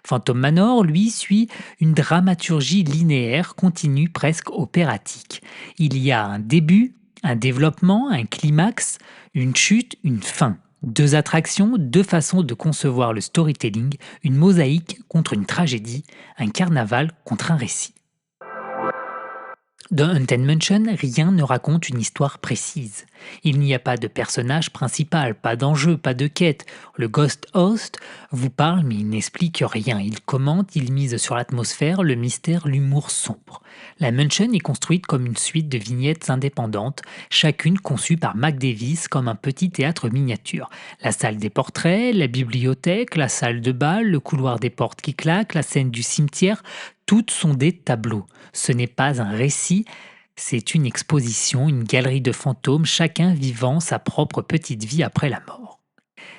Phantom Manor, lui, suit une dramaturgie linéaire, continue, presque opératique. Il y a un début, un développement, un climax, une chute, une fin. Deux attractions, deux façons de concevoir le storytelling, une mosaïque contre une tragédie, un carnaval contre un récit. Dans Haunted Mansion, rien ne raconte une histoire précise. Il n'y a pas de personnage principal, pas d'enjeu, pas de quête. Le Ghost Host vous parle mais il n'explique rien. Il commente, il mise sur l'atmosphère, le mystère, l'humour sombre. La mansion est construite comme une suite de vignettes indépendantes, chacune conçue par Mac Davis comme un petit théâtre miniature. La salle des portraits, la bibliothèque, la salle de bal, le couloir des portes qui claquent, la scène du cimetière, toutes sont des tableaux. Ce n'est pas un récit, c'est une exposition, une galerie de fantômes, chacun vivant sa propre petite vie après la mort.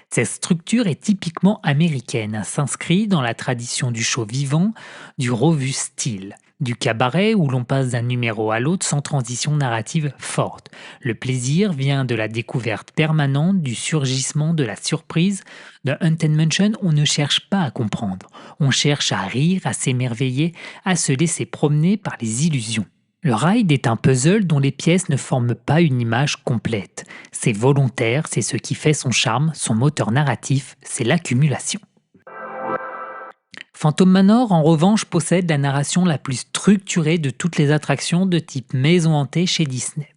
Cette structure est typiquement américaine, elle s'inscrit dans la tradition du show vivant, du revue style, du cabaret où l'on passe d'un numéro à l'autre sans transition narrative forte. Le plaisir vient de la découverte permanente, du surgissement, de la surprise. Dans Haunted Mansion, on ne cherche pas à comprendre, on cherche à rire, à s'émerveiller, à se laisser promener par les illusions. Le ride est un puzzle dont les pièces ne forment pas une image complète. C'est volontaire, c'est ce qui fait son charme, son moteur narratif, c'est l'accumulation. Phantom Manor, en revanche, possède la narration la plus structurée de toutes les attractions de type maison hantée chez Disney.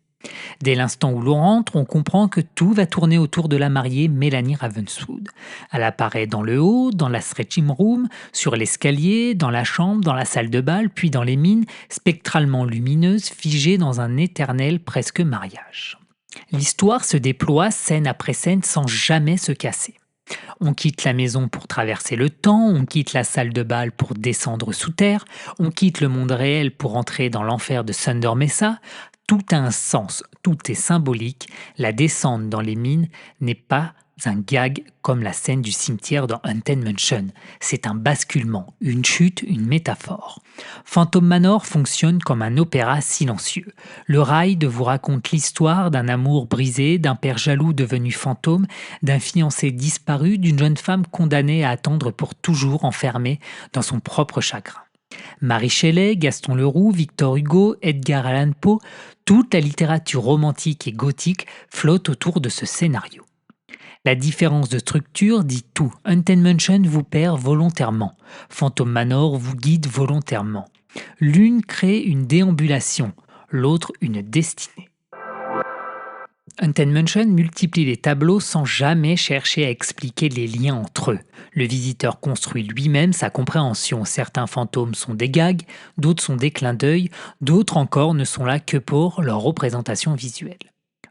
Dès l'instant où l'on rentre, on comprend que tout va tourner autour de la mariée Mélanie Ravenswood. Elle apparaît dans le hall, dans la stretching room, sur l'escalier, dans la chambre, dans la salle de bal, puis dans les mines, spectralement lumineuses, figées dans un éternel presque mariage. L'histoire se déploie scène après scène sans jamais se casser. On quitte la maison pour traverser le temps, on quitte la salle de bal pour descendre sous terre, on quitte le monde réel pour entrer dans l'enfer de Thunder Mesa. Tout a un sens, tout est symbolique. La descente dans les mines n'est pas un gag comme la scène du cimetière dans Haunted Mansion. C'est un basculement, une chute, une métaphore. Phantom Manor fonctionne comme un opéra silencieux. Le ride vous raconte l'histoire d'un amour brisé, d'un père jaloux devenu fantôme, d'un fiancé disparu, d'une jeune femme condamnée à attendre pour toujours enfermée dans son propre chagrin. Marie Shelley, Gaston Leroux, Victor Hugo, Edgar Allan Poe, toute la littérature romantique et gothique flotte autour de ce scénario. La différence de structure dit tout. Haunted Mansion vous perd volontairement. Phantom Manor vous guide volontairement. L'une crée une déambulation, l'autre une destinée. Haunted Mansion multiplie les tableaux sans jamais chercher à expliquer les liens entre eux. Le visiteur construit lui-même sa compréhension. Certains fantômes sont des gags, d'autres sont des clins d'œil, d'autres encore ne sont là que pour leur représentation visuelle.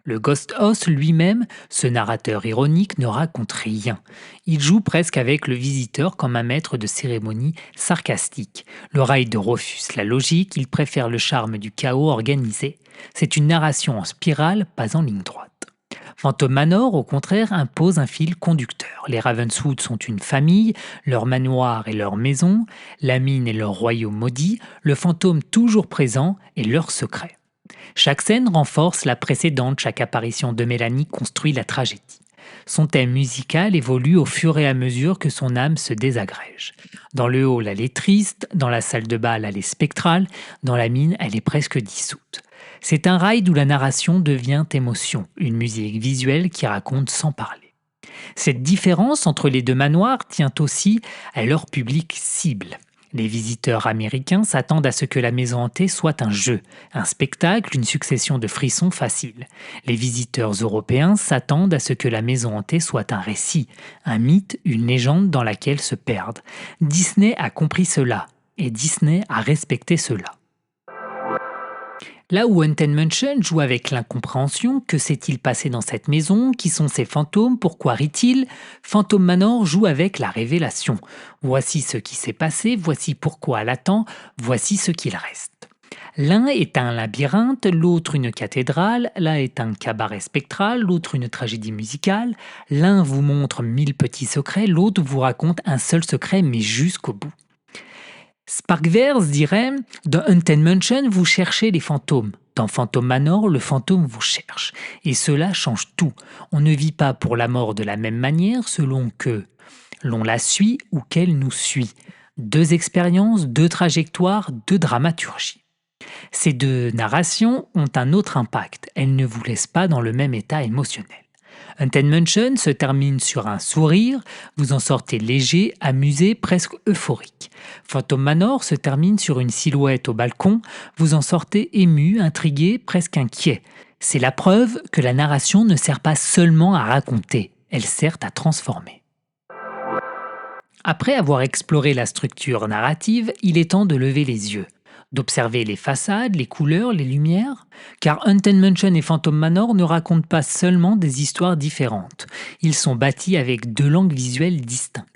Le Ghost House lui-même, ce narrateur ironique, ne raconte rien. Il joue presque avec le visiteur comme un maître de cérémonie sarcastique. Le ride refuse la logique, il préfère le charme du chaos organisé. C'est une narration en spirale, pas en ligne droite. Phantom Manor, au contraire, impose un fil conducteur. Les Ravenswood sont une famille, leur manoir et leur maison, la mine et leur royaume maudit, le fantôme toujours présent et leur secret. Chaque scène renforce la précédente, chaque apparition de Mélanie construit la tragédie. Son thème musical évolue au fur et à mesure que son âme se désagrège. Dans le hall, elle est triste, dans la salle de bal, elle est spectrale, dans la mine, elle est presque dissoute. C'est un ride où la narration devient émotion, une musique visuelle qui raconte sans parler. Cette différence entre les deux manoirs tient aussi à leur public cible. Les visiteurs américains s'attendent à ce que la maison hantée soit un jeu, un spectacle, une succession de frissons faciles. Les visiteurs européens s'attendent à ce que la maison hantée soit un récit, un mythe, une légende dans laquelle se perdent. Disney a compris cela, et Disney a respecté cela. Là où Haunted Mansion joue avec l'incompréhension, que s'est-il passé dans cette maison, qui sont ces fantômes, pourquoi rient-ils, Phantom Manor joue avec la révélation. Voici ce qui s'est passé, voici pourquoi elle attend, voici ce qu'il reste. L'un est un labyrinthe, l'autre une cathédrale, l'un est un cabaret spectral, l'autre une tragédie musicale, l'un vous montre 1000 petits secrets, l'autre vous raconte un seul secret mais jusqu'au bout. Sparkverse dirait « Dans Haunted Mansion, vous cherchez les fantômes. Dans Phantom Manor, le fantôme vous cherche. Et cela change tout. On ne vit pas pour la mort de la même manière selon que l'on la suit ou qu'elle nous suit. Deux expériences, deux trajectoires, deux dramaturgies. Ces deux narrations ont un autre impact. Elles ne vous laissent pas dans le même état émotionnel. Haunted Mansion se termine sur un sourire, vous en sortez léger, amusé, presque euphorique. Phantom Manor se termine sur une silhouette au balcon, vous en sortez ému, intrigué, presque inquiet. C'est la preuve que la narration ne sert pas seulement à raconter, elle sert à transformer. Après avoir exploré la structure narrative, il est temps de lever les yeux. D'observer les façades, les couleurs, les lumières, car Haunted Mansion et Phantom Manor ne racontent pas seulement des histoires différentes, ils sont bâtis avec deux langues visuelles distinctes.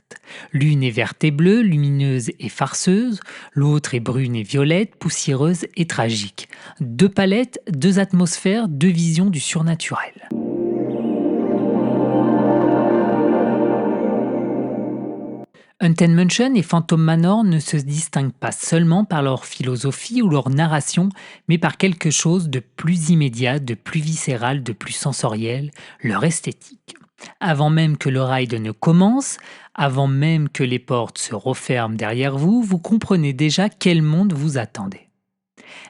L'une est verte et bleue, lumineuse et farceuse, l'autre est brune et violette, poussiéreuse et tragique. Deux palettes, deux atmosphères, deux visions du surnaturel. Haunted Mansion et Phantom Manor ne se distinguent pas seulement par leur philosophie ou leur narration, mais par quelque chose de plus immédiat, de plus viscéral, de plus sensoriel, leur esthétique. Avant même que le ride ne commence, avant même que les portes se referment derrière vous, vous comprenez déjà quel monde vous attendez.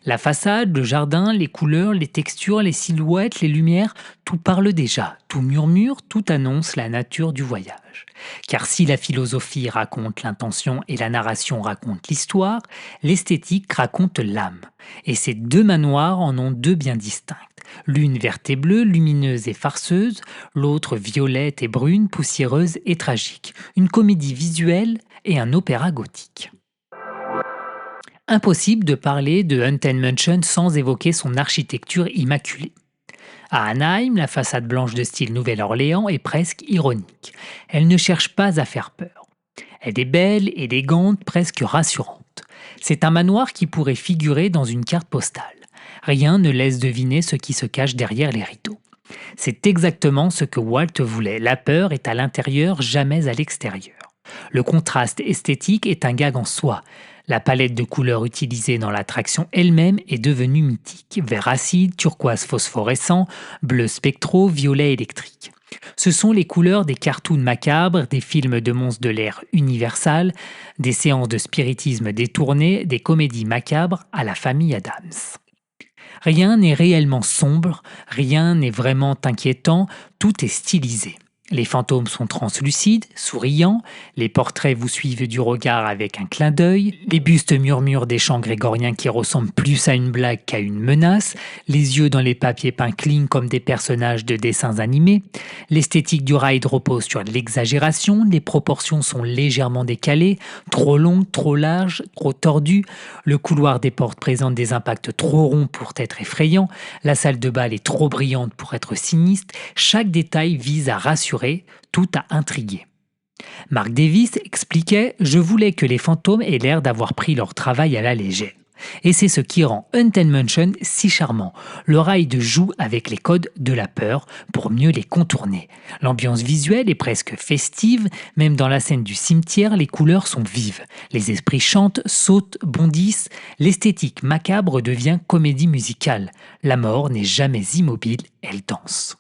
La façade, le jardin, les couleurs, les textures, les silhouettes, les lumières, tout parle déjà, tout murmure, tout annonce la nature du voyage. Car si la philosophie raconte l'intention et la narration raconte l'histoire, l'esthétique raconte l'âme. Et ces deux manoirs en ont deux bien distinctes. L'une verte et bleue, lumineuse et farceuse, l'autre violette et brune, poussiéreuse et tragique. Une comédie visuelle et un opéra gothique. Impossible de parler de Haunted Mansion sans évoquer son architecture immaculée. À Anaheim, la façade blanche de style Nouvelle-Orléans est presque ironique. Elle ne cherche pas à faire peur. Elle est belle, élégante, presque rassurante. C'est un manoir qui pourrait figurer dans une carte postale. Rien ne laisse deviner ce qui se cache derrière les rideaux. C'est exactement ce que Walt voulait. La peur est à l'intérieur, jamais à l'extérieur. Le contraste esthétique est un gag en soi. La palette de couleurs utilisée dans l'attraction elle-même est devenue mythique. Vert acide, turquoise phosphorescent, bleu spectro, violet électrique. Ce sont les couleurs des cartoons macabres, des films de monstres de l'ère Universal, des séances de spiritisme détournées, des comédies macabres à la famille Addams. Rien n'est réellement sombre, rien n'est vraiment inquiétant, tout est stylisé. Les fantômes sont translucides, souriants, les portraits vous suivent du regard avec un clin d'œil, les bustes murmurent des chants grégoriens qui ressemblent plus à une blague qu'à une menace, les yeux dans les papiers peints clignent comme des personnages de dessins animés, l'esthétique du ride repose sur l'exagération, les proportions sont légèrement décalées, trop longues, trop larges, trop tordues, le couloir des portes présente des impacts trop ronds pour être effrayants, la salle de bal est trop brillante pour être sinistre, chaque détail vise à rassurer, tout à intriguer. Mark Davis expliquait « Je voulais que les fantômes aient l'air d'avoir pris leur travail à la légère. » Et c'est ce qui rend Haunted Mansion si charmant. Le ride joue avec les codes de la peur pour mieux les contourner. L'ambiance visuelle est presque festive, même dans la scène du cimetière, les couleurs sont vives. Les esprits chantent, sautent, bondissent. L'esthétique macabre devient comédie musicale. La mort n'est jamais immobile, elle danse.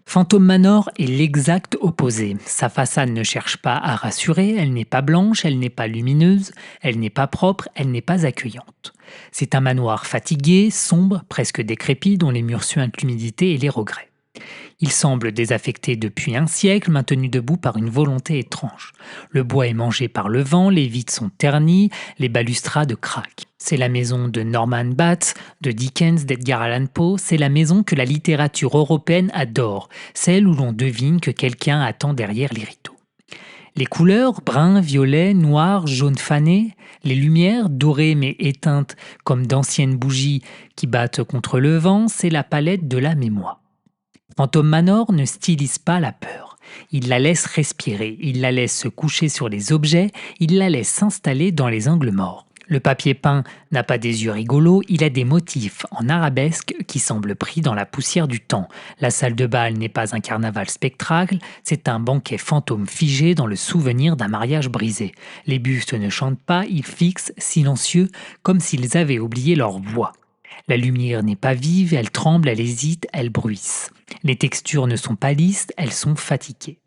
Phantom Manor est l'exact opposé. Sa façade ne cherche pas à rassurer, elle n'est pas blanche, elle n'est pas lumineuse, elle n'est pas propre, elle n'est pas accueillante. C'est un manoir fatigué, sombre, presque décrépit, dont les murs suintent l'humidité et les regrets. Il semble désaffecté depuis un siècle, maintenu debout par une volonté étrange. Le bois est mangé par le vent, les vitres sont ternies, les balustrades craquent. C'est la maison de Norman Bates, de Dickens, d'Edgar Allan Poe, c'est la maison que la littérature européenne adore, celle où l'on devine que quelqu'un attend derrière les rideaux. Les couleurs, brun, violet, noir, jaune fané, les lumières, dorées mais éteintes comme d'anciennes bougies qui battent contre le vent, c'est la palette de la mémoire. Phantom Manor ne stylise pas la peur. Il la laisse respirer, il la laisse se coucher sur les objets, il la laisse s'installer dans les angles morts. Le papier peint n'a pas des yeux rigolos, il a des motifs en arabesque qui semblent pris dans la poussière du temps. La salle de bal n'est pas un carnaval spectacle, c'est un banquet fantôme figé dans le souvenir d'un mariage brisé. Les bustes ne chantent pas, ils fixent, silencieux, comme s'ils avaient oublié leur voix. La lumière n'est pas vive, elle tremble, elle hésite, elle bruisse. Les textures ne sont pas lisses, elles sont fatiguées.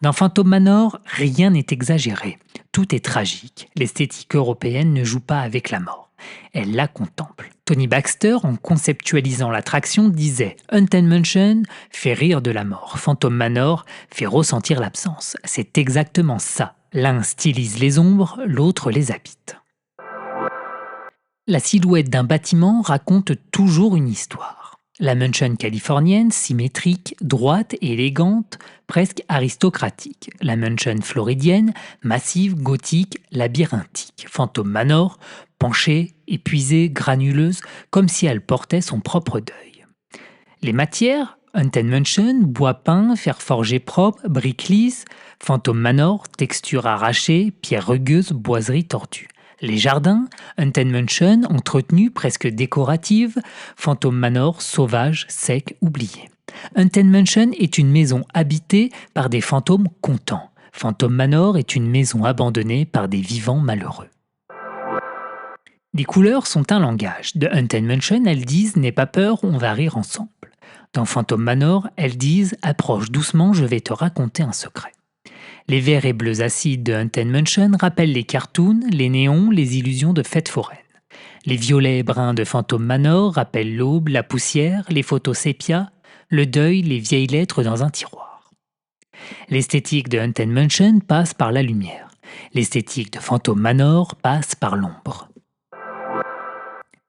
Dans Phantom Manor, rien n'est exagéré. Tout est tragique. L'esthétique européenne ne joue pas avec la mort. Elle la contemple. Tony Baxter, en conceptualisant l'attraction, disait « Haunted Mansion fait rire de la mort. Phantom Manor fait ressentir l'absence. » C'est exactement ça. L'un stylise les ombres, l'autre les habite. La silhouette d'un bâtiment raconte toujours une histoire. La mansion californienne, symétrique, droite et élégante, presque aristocratique. La mansion floridienne, massive, gothique, labyrinthique. Phantom Manor, penchée, épuisée, granuleuse, comme si elle portait son propre deuil. Les matières, Haunted Mansion, bois peint, fer forgé propre, briques lisses. Phantom Manor, texture arrachée, pierre rugueuse, boiserie tordue. Les jardins, Haunted Mansion, entretenus, presque décorative, Phantom Manor, sauvage, sec, oublié. Haunted Mansion est une maison habitée par des fantômes contents. Phantom Manor est une maison abandonnée par des vivants malheureux. Les couleurs sont un langage. De Haunted Mansion, elles disent « N'aie pas peur, on va rire ensemble ». Dans Phantom Manor, elles disent « Approche doucement, je vais te raconter un secret ». Les verts et bleus acides de Haunted Mansion rappellent les cartoons, les néons, les illusions de fêtes foraines. Les violets et bruns de Phantom Manor rappellent l'aube, la poussière, les photos sépia, le deuil, les vieilles lettres dans un tiroir. L'esthétique de Haunted Mansion passe par la lumière. L'esthétique de Phantom Manor passe par l'ombre.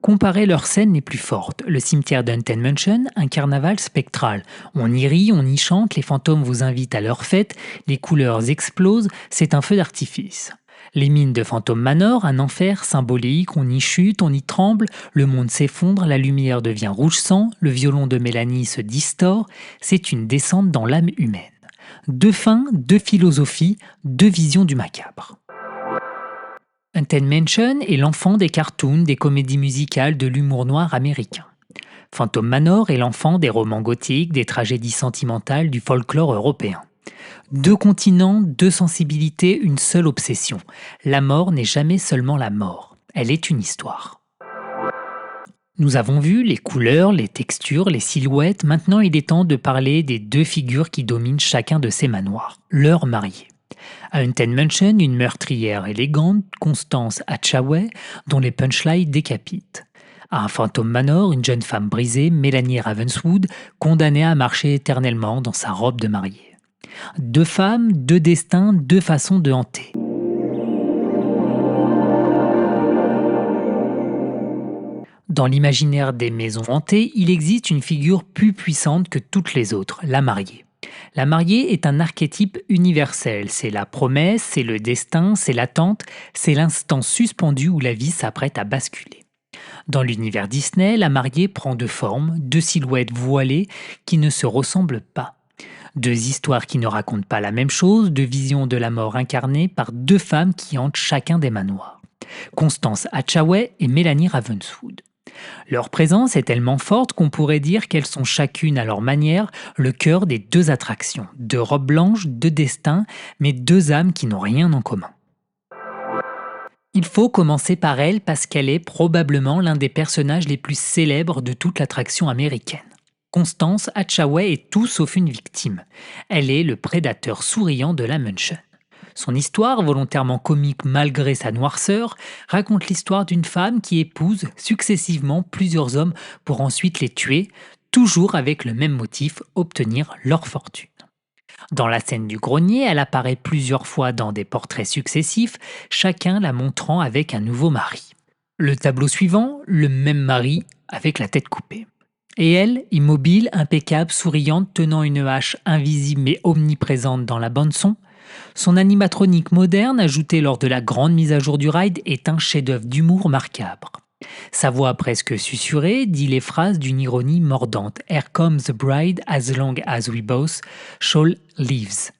Comparer leurs scènes les plus fortes. Le cimetière d'Haunted Mansion, un carnaval spectral. On y rit, on y chante, les fantômes vous invitent à leur fête, les couleurs explosent, c'est un feu d'artifice. Les mines de Phantom Manor, un enfer symbolique, on y chute, on y tremble, le monde s'effondre, la lumière devient rouge sang, le violon de Mélanie se distord, c'est une descente dans l'âme humaine. Deux fins, deux philosophies, deux visions du macabre. Haunted Mansion est l'enfant des cartoons, des comédies musicales, de l'humour noir américain. Phantom Manor est l'enfant des romans gothiques, des tragédies sentimentales, du folklore européen. Deux continents, deux sensibilités, une seule obsession. La mort n'est jamais seulement la mort, elle est une histoire. Nous avons vu les couleurs, les textures, les silhouettes, maintenant il est temps de parler des deux figures qui dominent chacun de ces manoirs, leurs mariés. À Haunted Mansion, une meurtrière élégante, Constance Hatchaway, dont les punchlines décapitent. À un Phantom Manor, une jeune femme brisée, Mélanie Ravenswood, condamnée à marcher éternellement dans sa robe de mariée. Deux femmes, deux destins, deux façons de hanter. Dans l'imaginaire des maisons hantées, il existe une figure plus puissante que toutes les autres, la mariée. La mariée est un archétype universel, c'est la promesse, c'est le destin, c'est l'attente, c'est l'instant suspendu où la vie s'apprête à basculer. Dans l'univers Disney, la mariée prend deux formes, deux silhouettes voilées qui ne se ressemblent pas. Deux histoires qui ne racontent pas la même chose, deux visions de la mort incarnées par deux femmes qui hantent chacun des manoirs. Constance Hatchaway et Mélanie Ravenswood. Leur présence est tellement forte qu'on pourrait dire qu'elles sont chacune à leur manière le cœur des deux attractions, deux robes blanches, deux destins, mais deux âmes qui n'ont rien en commun. Il faut commencer par elle parce qu'elle est probablement l'un des personnages les plus célèbres de toute l'attraction américaine. Constance Hatchaway est tout sauf une victime. Elle est le prédateur souriant de la Mansion. Son histoire, volontairement comique malgré sa noirceur, raconte l'histoire d'une femme qui épouse successivement plusieurs hommes pour ensuite les tuer, toujours avec le même motif, obtenir leur fortune. Dans la scène du grenier, elle apparaît plusieurs fois dans des portraits successifs, chacun la montrant avec un nouveau mari. Le tableau suivant, le même mari avec la tête coupée. Et elle, immobile, impeccable, souriante, tenant une hache invisible mais omniprésente dans la bande-son. Son animatronique moderne, ajoutée lors de la grande mise à jour du ride, est un chef-d'œuvre d'humour macabre. Sa voix presque susurrée dit les phrases d'une ironie mordante. Here comes the bride as long as we both shall lives.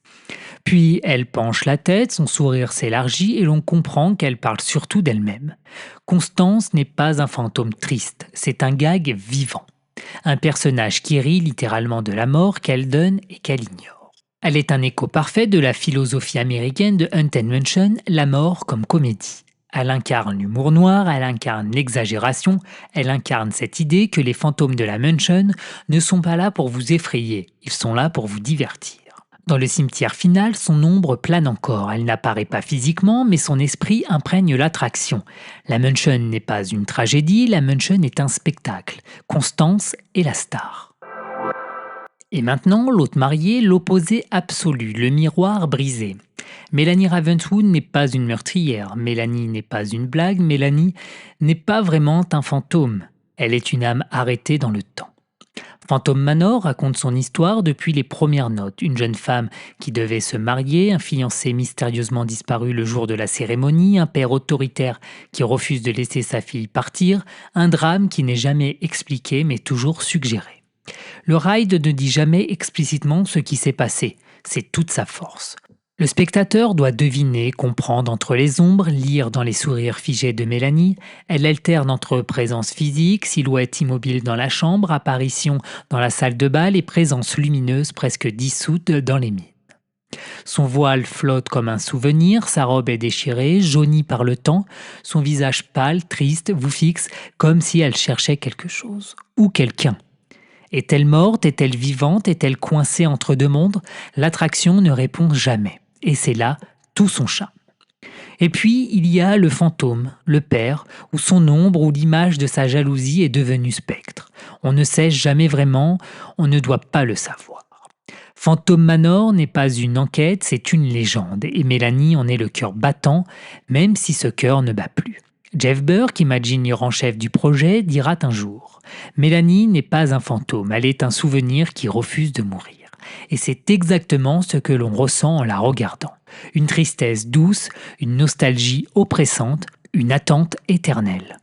Puis elle penche la tête, son sourire s'élargit et l'on comprend qu'elle parle surtout d'elle-même. Constance n'est pas un fantôme triste, c'est un gag vivant. Un personnage qui rit littéralement de la mort qu'elle donne et qu'elle ignore. Elle est un écho parfait de la philosophie américaine de Haunted Mansion, la mort comme comédie. Elle incarne l'humour noir, elle incarne l'exagération, elle incarne cette idée que les fantômes de la Mansion ne sont pas là pour vous effrayer, ils sont là pour vous divertir. Dans le cimetière final, son ombre plane encore. Elle n'apparaît pas physiquement, mais son esprit imprègne l'attraction. La Mansion n'est pas une tragédie, la Mansion est un spectacle. Constance est la star. Et maintenant, l'autre mariée, l'opposé absolu, le miroir brisé. Mélanie Ravenswood n'est pas une meurtrière, Mélanie n'est pas une blague, Mélanie n'est pas vraiment un fantôme. Elle est une âme arrêtée dans le temps. Phantom Manor raconte son histoire depuis les premières notes. Une jeune femme qui devait se marier, un fiancé mystérieusement disparu le jour de la cérémonie, un père autoritaire qui refuse de laisser sa fille partir, un drame qui n'est jamais expliqué mais toujours suggéré. Le ride ne dit jamais explicitement ce qui s'est passé, c'est toute sa force. Le spectateur doit deviner, comprendre entre les ombres, lire dans les sourires figés de Mélanie. Elle alterne entre présence physique, silhouette immobile dans la chambre, apparition dans la salle de bal et présence lumineuse presque dissoute dans les mines. Son voile flotte comme un souvenir, sa robe est déchirée, jaunie par le temps, son visage pâle, triste, vous fixe, comme si elle cherchait quelque chose. Ou quelqu'un. Est-elle morte? Est-elle vivante? Est-elle coincée entre deux mondes? L'attraction ne répond jamais. Et c'est là tout son charme. Et puis, il y a le fantôme, le père, ou son ombre, ou l'image de sa jalousie est devenue spectre. On ne sait jamais vraiment, on ne doit pas le savoir. Phantom Manor n'est pas une enquête, c'est une légende, et Mélanie en est le cœur battant, même si ce cœur ne bat plus. Jeff Burke, Imagineer en chef du projet, dira un jour « Mélanie n'est pas un fantôme, elle est un souvenir qui refuse de mourir. » Et c'est exactement ce que l'on ressent en la regardant. Une tristesse douce, une nostalgie oppressante, une attente éternelle.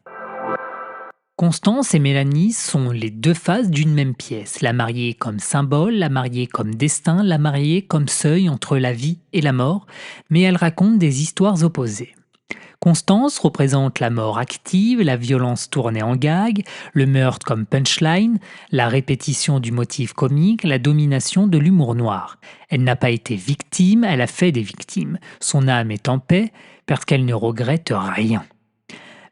Constance et Mélanie sont les deux faces d'une même pièce, la mariée comme symbole, la mariée comme destin, la mariée comme seuil entre la vie et la mort, mais elles racontent des histoires opposées. Constance représente la mort active, la violence tournée en gag, le meurtre comme punchline, la répétition du motif comique, la domination de l'humour noir. Elle n'a pas été victime, elle a fait des victimes. Son âme est en paix parce qu'elle ne regrette rien.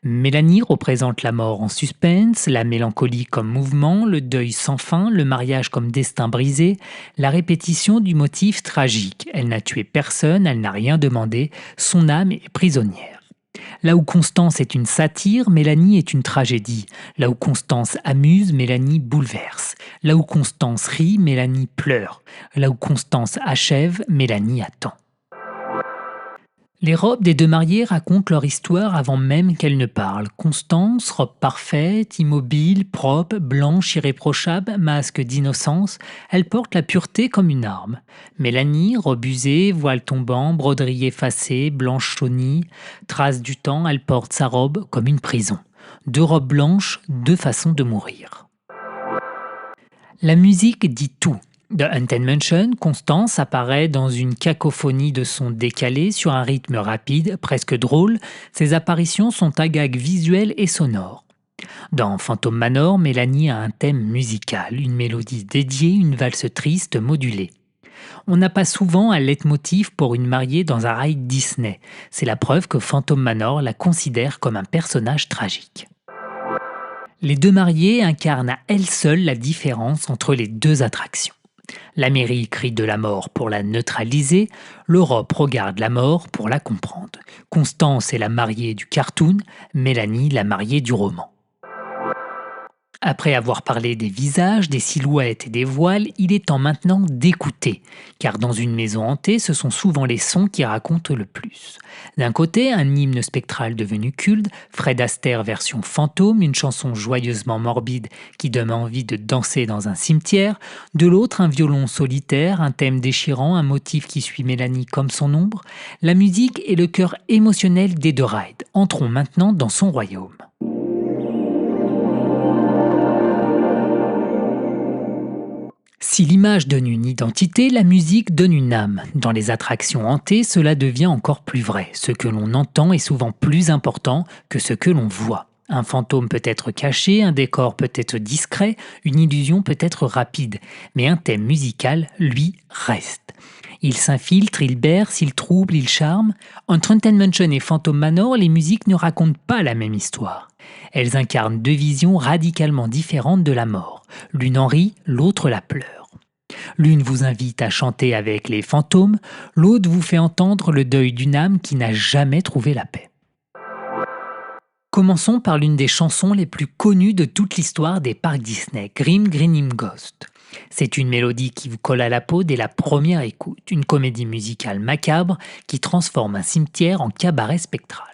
Mélanie représente la mort en suspense, la mélancolie comme mouvement, le deuil sans fin, le mariage comme destin brisé, la répétition du motif tragique. Elle n'a tué personne, elle n'a rien demandé, son âme est prisonnière. Là où Constance est une satire, Mélanie est une tragédie. Là où Constance amuse, Mélanie bouleverse. Là où Constance rit, Mélanie pleure. Là où Constance achève, Mélanie attend. Les robes des deux mariés racontent leur histoire avant même qu'elles ne parlent. Constance, robe parfaite, immobile, propre, blanche, irréprochable, masque d'innocence, elle porte la pureté comme une arme. Mélanie, robe usée, voile tombant, broderie effacée, blanche chaunie, trace du temps, elle porte sa robe comme une prison. Deux robes blanches, deux façons de mourir. La musique dit tout. Dans Haunted Mansion, Constance apparaît dans une cacophonie de sons décalés sur un rythme rapide, presque drôle. Ses apparitions sont à gags visuels et sonores. Dans Phantom Manor, Mélanie a un thème musical, une mélodie dédiée, une valse triste modulée. On n'a pas souvent un leitmotiv pour une mariée dans un ride Disney. C'est la preuve que Phantom Manor la considère comme un personnage tragique. Les deux mariées incarnent à elles seules la différence entre les deux attractions. L'Amérique crie de la mort pour la neutraliser, l'Europe regarde la mort pour la comprendre. Constance est la mariée du cartoon, Mélanie la mariée du roman. Après avoir parlé des visages, des silhouettes et des voiles, il est temps maintenant d'écouter, car dans une maison hantée, ce sont souvent les sons qui racontent le plus. D'un côté, un hymne spectral devenu culte, Fred Astaire version fantôme, une chanson joyeusement morbide qui donne envie de danser dans un cimetière. De l'autre, un violon solitaire, un thème déchirant, un motif qui suit Mélanie comme son ombre. La musique est le cœur émotionnel des deux rides. Entrons maintenant dans son royaume. Si l'image donne une identité, la musique donne une âme. Dans les attractions hantées, cela devient encore plus vrai. Ce que l'on entend est souvent plus important que ce que l'on voit. Un fantôme peut être caché, un décor peut être discret, une illusion peut être rapide, mais un thème musical, lui, reste. Il s'infiltre, il berce, il trouble, il charme. Entre Haunted Mansion et Phantom Manor, les musiques ne racontent pas la même histoire. Elles incarnent deux visions radicalement différentes de la mort. L'une en rit, l'autre la pleure. L'une vous invite à chanter avec les fantômes, l'autre vous fait entendre le deuil d'une âme qui n'a jamais trouvé la paix. Commençons par l'une des chansons les plus connues de toute l'histoire des parcs Disney, Grim Grinning Ghost. C'est une mélodie qui vous colle à la peau dès la première écoute, une comédie musicale macabre qui transforme un cimetière en cabaret spectral.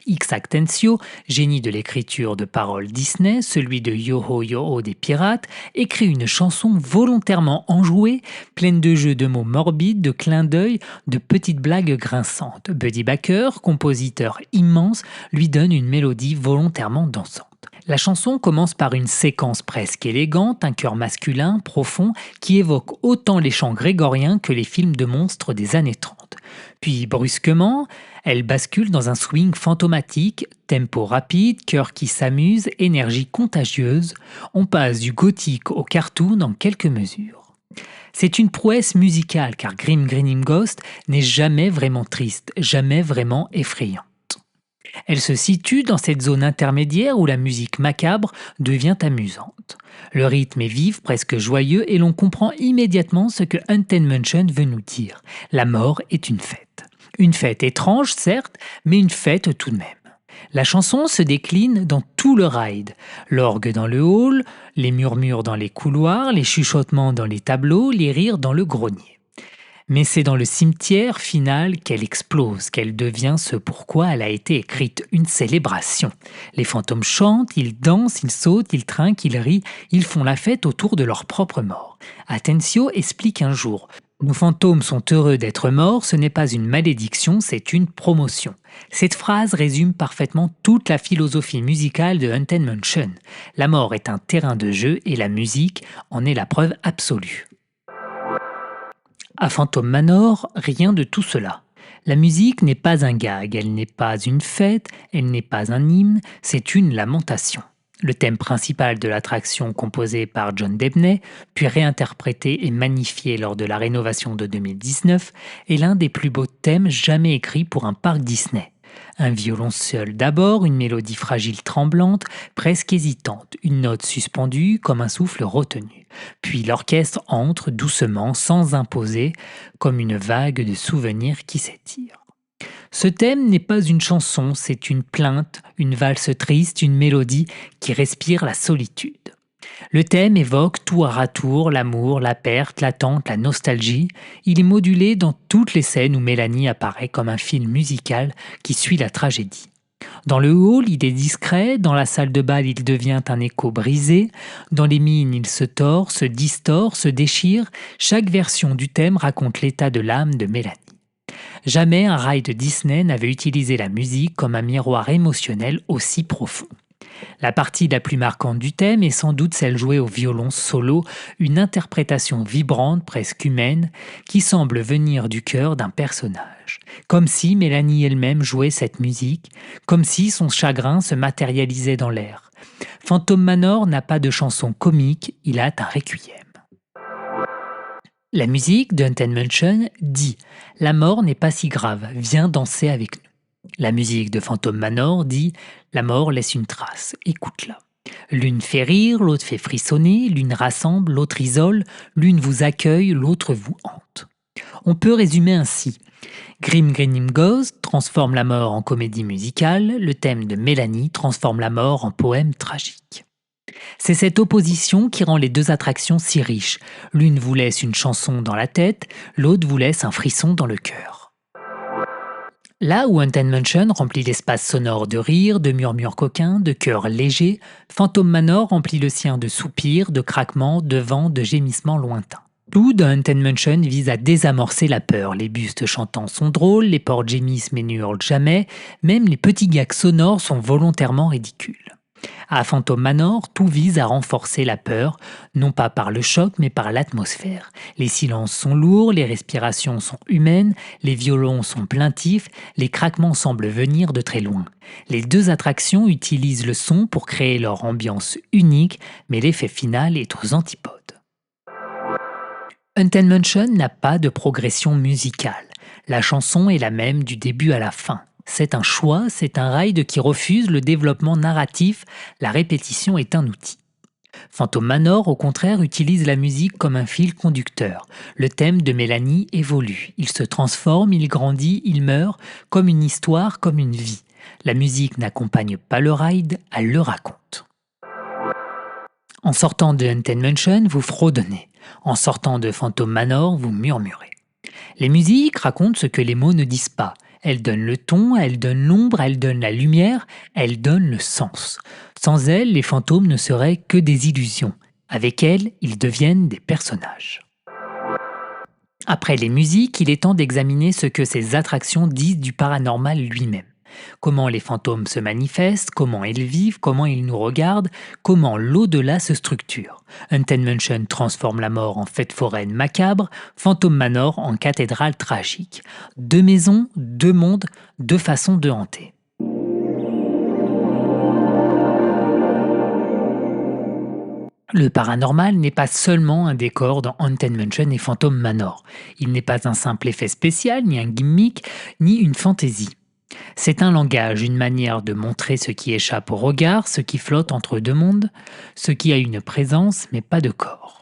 Ix Actencio, génie de l'écriture de paroles Disney, celui de Yo-Ho Yo-Ho des pirates, écrit une chanson volontairement enjouée, pleine de jeux de mots morbides, de clins d'œil, de petites blagues grinçantes. Buddy Baker, compositeur immense, lui donne une mélodie volontairement dansante. La chanson commence par une séquence presque élégante, un chœur masculin, profond, qui évoque autant les chants grégoriens que les films de monstres des années 30. Puis, brusquement, elle bascule dans un swing fantomatique, tempo rapide, chœur qui s'amuse, énergie contagieuse. On passe du gothique au cartoon en quelques mesures. C'est une prouesse musicale car Grim Grinning Ghost n'est jamais vraiment triste, jamais vraiment effrayant. Elle se situe dans cette zone intermédiaire où la musique macabre devient amusante. Le rythme est vif, presque joyeux, et l'on comprend immédiatement ce que Haunted Mansion veut nous dire. La mort est une fête. Une fête étrange, certes, mais une fête tout de même. La chanson se décline dans tout le ride. L'orgue dans le hall, les murmures dans les couloirs, les chuchotements dans les tableaux, les rires dans le grenier. Mais c'est dans le cimetière final qu'elle explose, qu'elle devient ce pourquoi elle a été écrite, une célébration. Les fantômes chantent, ils dansent, ils sautent, ils trinquent, ils rient, ils font la fête autour de leur propre mort. Atencio explique un jour « Nos fantômes sont heureux d'être morts, ce n'est pas une malédiction, c'est une promotion ». Cette phrase résume parfaitement toute la philosophie musicale de Haunted Mansion. La mort est un terrain de jeu et la musique en est la preuve absolue. À Phantom Manor, rien de tout cela. La musique n'est pas un gag, elle n'est pas une fête, elle n'est pas un hymne, c'est une lamentation. Le thème principal de l'attraction composé par John Debney, puis réinterprété et magnifié lors de la rénovation de 2019, est l'un des plus beaux thèmes jamais écrits pour un parc Disney. Un violon seul d'abord, une mélodie fragile tremblante, presque hésitante, une note suspendue comme un souffle retenu. Puis l'orchestre entre doucement, sans imposer, comme une vague de souvenirs qui s'étire. Ce thème n'est pas une chanson, c'est une plainte, une valse triste, une mélodie qui respire la solitude. Le thème évoque tour à tour l'amour, la perte, l'attente, la nostalgie. Il est modulé dans toutes les scènes où Mélanie apparaît comme un film musical qui suit la tragédie. Dans le hall, il est discret, dans la salle de bal, il devient un écho brisé, dans les mines, il se tord, se distord, se déchire. Chaque version du thème raconte l'état de l'âme de Mélanie. Jamais un ride Disney n'avait utilisé la musique comme un miroir émotionnel aussi profond. La partie la plus marquante du thème est sans doute celle jouée au violon solo, une interprétation vibrante, presque humaine, qui semble venir du cœur d'un personnage. Comme si Mélanie elle-même jouait cette musique, comme si son chagrin se matérialisait dans l'air. Phantom Manor n'a pas de chanson comique, il a un requiem. La musique de Haunted Mansion dit « La mort n'est pas si grave, viens danser avec nous ». La musique de Phantom Manor dit « La mort laisse une trace, écoute-la ». L'une fait rire, l'autre fait frissonner, l'une rassemble, l'autre isole, l'une vous accueille, l'autre vous hante. On peut résumer ainsi. Grim Grinning Ghost transforme la mort en comédie musicale, le thème de Mélanie transforme la mort en poème tragique. C'est cette opposition qui rend les deux attractions si riches. L'une vous laisse une chanson dans la tête, l'autre vous laisse un frisson dans le cœur. Là où Haunted Mansion remplit l'espace sonore de rires, de murmures coquins, de chœurs légers, Phantom Manor remplit le sien de soupirs, de craquements, de vents, de gémissements lointains. Tout de Haunted Mansion vise à désamorcer la peur. Les bustes chantants sont drôles, les portes gémissent mais ne hurlent jamais, même les petits gags sonores sont volontairement ridicules. À Phantom Manor, tout vise à renforcer la peur, non pas par le choc, mais par l'atmosphère. Les silences sont lourds, les respirations sont humaines, les violons sont plaintifs, les craquements semblent venir de très loin. Les deux attractions utilisent le son pour créer leur ambiance unique, mais l'effet final est aux antipodes. Haunted Mansion n'a pas de progression musicale. La chanson est la même du début à la fin. C'est un choix, c'est un ride qui refuse le développement narratif, la répétition est un outil. Phantom Manor, au contraire, utilise la musique comme un fil conducteur. Le thème de Mélanie évolue, il se transforme, il grandit, il meurt, comme une histoire, comme une vie. La musique n'accompagne pas le ride, elle le raconte. En sortant de Haunted Mansion, vous fredonnez. En sortant de Phantom Manor, vous murmurez. Les musiques racontent ce que les mots ne disent pas. Elles donnent le ton, elles donnent l'ombre, elles donnent la lumière, elles donnent le sens. Sans elles, les fantômes ne seraient que des illusions. Avec elles, ils deviennent des personnages. Après les musiques, il est temps d'examiner ce que ces attractions disent du paranormal lui-même. Comment les fantômes se manifestent, comment ils vivent, comment ils nous regardent, comment l'au-delà se structure. Haunted Mansion transforme la mort en fête foraine macabre, Phantom Manor en cathédrale tragique. Deux maisons, deux mondes, deux façons de hanter. Le paranormal n'est pas seulement un décor dans Haunted Mansion et Phantom Manor. Il n'est pas un simple effet spécial, ni un gimmick, ni une fantaisie. C'est un langage, une manière de montrer ce qui échappe au regard, ce qui flotte entre deux mondes, ce qui a une présence mais pas de corps.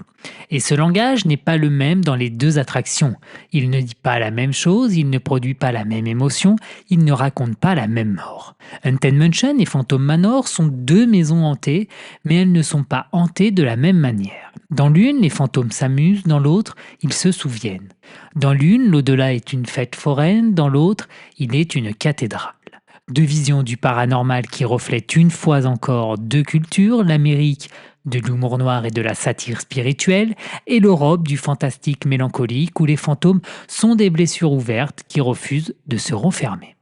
Et ce langage n'est pas le même dans les deux attractions. Il ne dit pas la même chose, il ne produit pas la même émotion, il ne raconte pas la même mort. Haunted Mansion et Phantom Manor sont deux maisons hantées, mais elles ne sont pas hantées de la même manière. Dans l'une, les fantômes s'amusent, dans l'autre, ils se souviennent. Dans l'une, l'au-delà est une fête foraine, dans l'autre, il est une cathédrale. Deux visions du paranormal qui reflètent une fois encore deux cultures, l'Amérique de l'humour noir et de la satire spirituelle, et l'Europe du fantastique mélancolique où les fantômes sont des blessures ouvertes qui refusent de se refermer.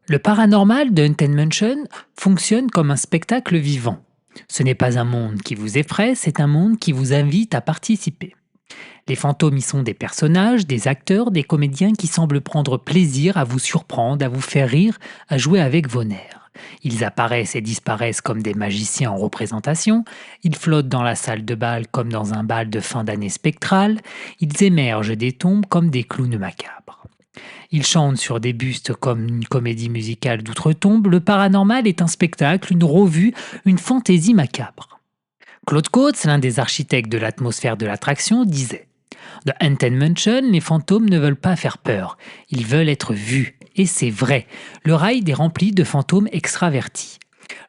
Le paranormal de Haunted Mansion fonctionne comme un spectacle vivant. Ce n'est pas un monde qui vous effraie, c'est un monde qui vous invite à participer. Les fantômes y sont des personnages, des acteurs, des comédiens qui semblent prendre plaisir à vous surprendre, à vous faire rire, à jouer avec vos nerfs. Ils apparaissent et disparaissent comme des magiciens en représentation, ils flottent dans la salle de bal comme dans un bal de fin d'année spectrale, ils émergent des tombes comme des clowns macabres. Ils chantent sur des bustes comme une comédie musicale d'outre-tombe, le paranormal est un spectacle, une revue, une fantaisie macabre. Claude Coates, l'un des architectes de l'atmosphère de l'attraction, disait Dans Haunted Mansion, les fantômes ne veulent pas faire peur, ils veulent être vus. Et c'est vrai, le ride est rempli de fantômes extravertis.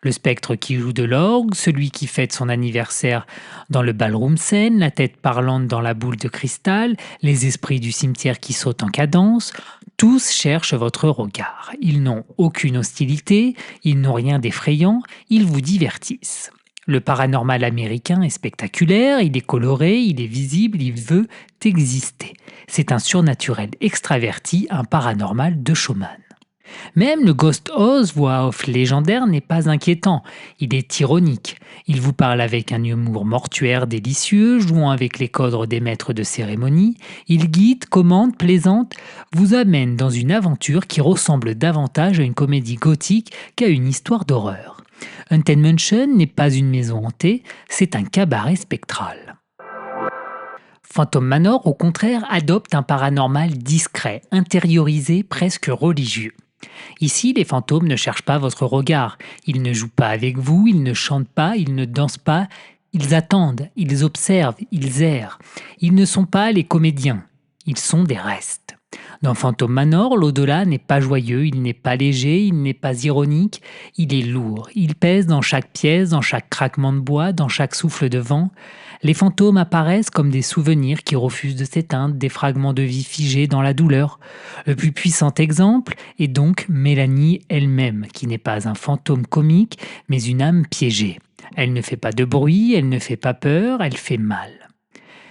Le spectre qui joue de l'orgue, celui qui fête son anniversaire dans le ballroom scène, la tête parlante dans la boule de cristal, les esprits du cimetière qui sautent en cadence, tous cherchent votre regard. Ils n'ont aucune hostilité, ils n'ont rien d'effrayant, ils vous divertissent. Le paranormal américain est spectaculaire, il est coloré, il est visible, il veut exister. C'est un surnaturel extraverti, un paranormal de showman. Même le Ghost Oz, voix off légendaire, n'est pas inquiétant. Il est ironique. Il vous parle avec un humour mortuaire délicieux, jouant avec les codes des maîtres de cérémonie. Il guide, commande, plaisante, vous amène dans une aventure qui ressemble davantage à une comédie gothique qu'à une histoire d'horreur. Haunted Mansion n'est pas une maison hantée, c'est un cabaret spectral. Phantom Manor, au contraire, adopte un paranormal discret, intériorisé, presque religieux. Ici, les fantômes ne cherchent pas votre regard. Ils ne jouent pas avec vous, ils ne chantent pas, ils ne dansent pas. Ils attendent, ils observent, ils errent. Ils ne sont pas les comédiens. Ils sont des restes. Dans Phantom Manor, l'au-delà n'est pas joyeux, il n'est pas léger, il n'est pas ironique, il est lourd. Il pèse dans chaque pièce, dans chaque craquement de bois, dans chaque souffle de vent. Les fantômes apparaissent comme des souvenirs qui refusent de s'éteindre, des fragments de vie figés dans la douleur. Le plus puissant exemple est donc Mélanie elle-même, qui n'est pas un fantôme comique, mais une âme piégée. Elle ne fait pas de bruit, elle ne fait pas peur, elle fait mal.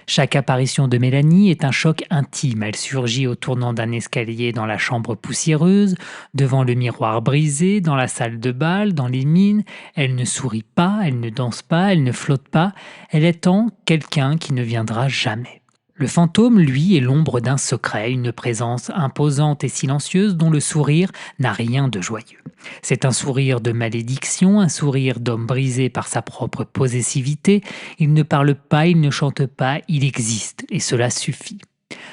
Chaque apparition de Mélanie est un choc intime. Elle surgit au tournant d'un escalier dans la chambre poussiéreuse, devant le miroir brisé, dans la salle de bal, dans les mines. Elle ne sourit pas, elle ne danse pas, elle ne flotte pas. Elle attend quelqu'un qui ne viendra jamais. Le fantôme, lui, est l'ombre d'un secret, une présence imposante et silencieuse dont le sourire n'a rien de joyeux. C'est un sourire de malédiction, un sourire d'homme brisé par sa propre possessivité. Il ne parle pas, il ne chante pas, il existe, et cela suffit.